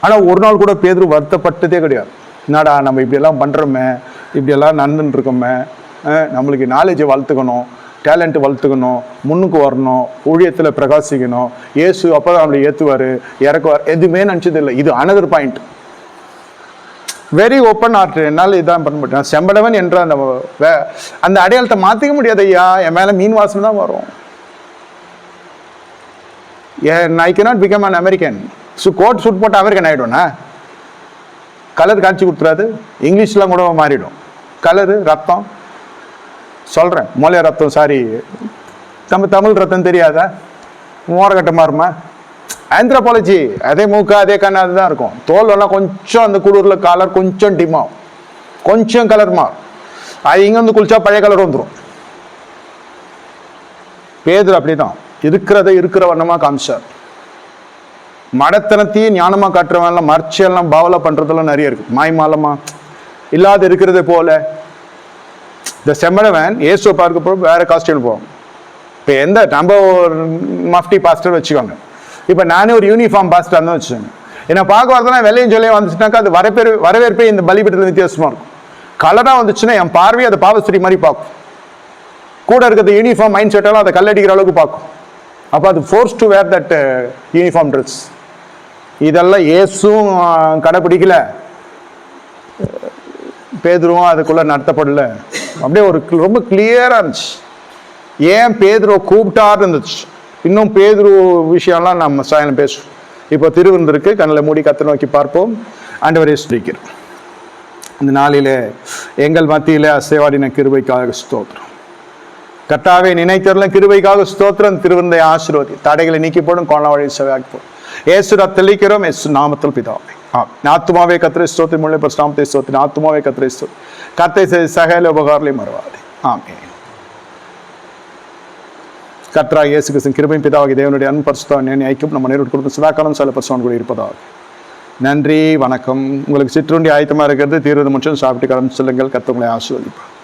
ஆனால் ஒரு நாள் கூட பேதுரு வருத்தப்பட்டதே கிடையாது. என்னடா நம்ம இப்படியெல்லாம் பண்ணுறோமே, இப்படியெல்லாம் நடந்துன்னு இருக்கோமே, நம்மளுக்கு நாலேஜை வளர்த்துக்கணும், டேலண்ட் வளர்த்துக்கணும், முன்னுக்கு வரணும், ஊழியத்தில் பிரகாசிக்கணும், இயேசு அப்போ தான் நம்மளை ஏற்றுவார் இறக்குவார், எதுவுமே நினச்சது இல்லை. இது another point. Very open art. என்னால் இதான் பண்ண மாட்டேன். செம்படவன் என்ற அந்த அடையாளத்தை மாற்றிக்க முடியாது ஐயா. என் மேலே மீன் வாசனை தான் வரும். I cannot become an American. Coat suit போட்டு அமெரிக்கன் ஆகிடும்னா கலர் காட்சி கொடுத்துறாது. இங்கிலீஷ்லாம் கூட மாறிடும். கலரு ரத்தம் சொல்கிறேன், மூளைய ரத்தம், சாரி நம்ம தமிழ் ரத்தம் தெரியாதா? மோரக்கட்ட மாறுமா? ஆந்த்ரோபாலஜி அதே மூக்கு அதே கண்ணு அதுதான் இருக்கும். தோலெல்லாம் கொஞ்சம் அந்த குளிரில் கலர் கொஞ்சம் டிம்மாகும், கொஞ்சம் கலர் மாறும். அது இங்கே வந்து குளிச்சா பழைய கலர் வந்துடும். பேதுரு அப்படிதான் இருக்கிற வண்ணமாக காமிச்சார். மடத்தனத்தையும் ஞானமாக காட்டுறவன்லாம் மறைச்செல்லாம் பாவலா பண்ணுறதெல்லாம் நிறைய இருக்கு. மாய்மாலமா இல்லாத இருக்கிறது போல. இந்த செம்மடவன் இயேசுவை பார்க்க போக வேற காஸ்டியூம் போவோம். இப்போ எந்த நம்ம ஒரு மஃப்டி பாஸ்டர் வச்சுக்கோங்க, இப்போ நானே ஒரு யூனிஃபார்ம் பாஸ்டர் தான் வச்சுக்கோங்க. ஏன்னா பார்க்க வரதுனா வெள்ளையும் சொல்லியும் வந்துச்சுனாக்கா அது வரவேற்பே இந்த பலிபீடத்தில் வித்தியாசமாக இருக்கும். கலராக வந்துச்சுன்னா என் பார்வை அதை பாவஸ்திரி மாதிரி பார்க்கும். கூட இருக்கிறது யூனிஃபார்ம் மைண்ட் செட்டாலும் அதை கல்லடிக்கிற அளவுக்கு பார்க்கும். அப்போ அது force to wear that uniform dress. இதெல்லாம் இயேசும் கடைப்பிடிக்கல, பேதுருவும் அதுக்குள்ள நடத்தப்படல. அப்படியே ஒரு ரொம்ப கிளியரா இருந்துச்சு. ஏன் பேதுருவை கூப்பிட்டாரு இருந்துச்சு. இன்னும் பேதுரு விஷயம்லாம் நம்ம சாயங்காலம் பேசுவோம். இப்போ திருவிருந்திருக்கு, கண்ணில் மூடி கர்த்தரை நோக்கி பார்ப்போம். ஆண்டவரே ஸ்துதிக்கிறோம். இந்த நாளிலே எங்கள் மத்தியிலே அசைவாடின கிருபைக்காக ஸ்தோத்திரம். கர்த்தாவே நினைத்தரல கிருபைக்காக ஸ்தோத்திரம். திருவிருந்தை ஆசீர்வதி, தடைகளை நீக்கி போடும், கோண வழி செவ்வாய்ப்போம். ஏசு தெளிக்கிறோம், ஏசு நாமத்தில் பிதாவே. ஆத்துமாவே கர்த்தரை ஸ்தோத்திரம், முள்ளை பரிசுத்தத்தை ஸ்தோத்திரம். ஆத்துமாவே கர்த்தரை ஸ்தோத்திரம், கர்த்தரை சகல உபகாரங்களையும் மறவாதே. ஆமென். கர்த்தராகிய இயேசு கிறிஸ்துவின் கிருபையும் பிதாவாகிய தேவனுடைய அன்பு பரிசுத்தம் ஐக்கியம் நம்ம நேரிட்டு கொடுத்து சதாகாலம் சில பரிசுத்தம் கூட இருப்பதாக. நன்றி, வணக்கம். உங்களுக்கு சிற்றுண்டி ஆயத்தமாக இருக்கிறது. தீர்வது மற்றும் சாப்பிட்டு கடந்து செல்லுங்கள். கர்த்தர் உங்களை ஆசீர்வதிப்பார்.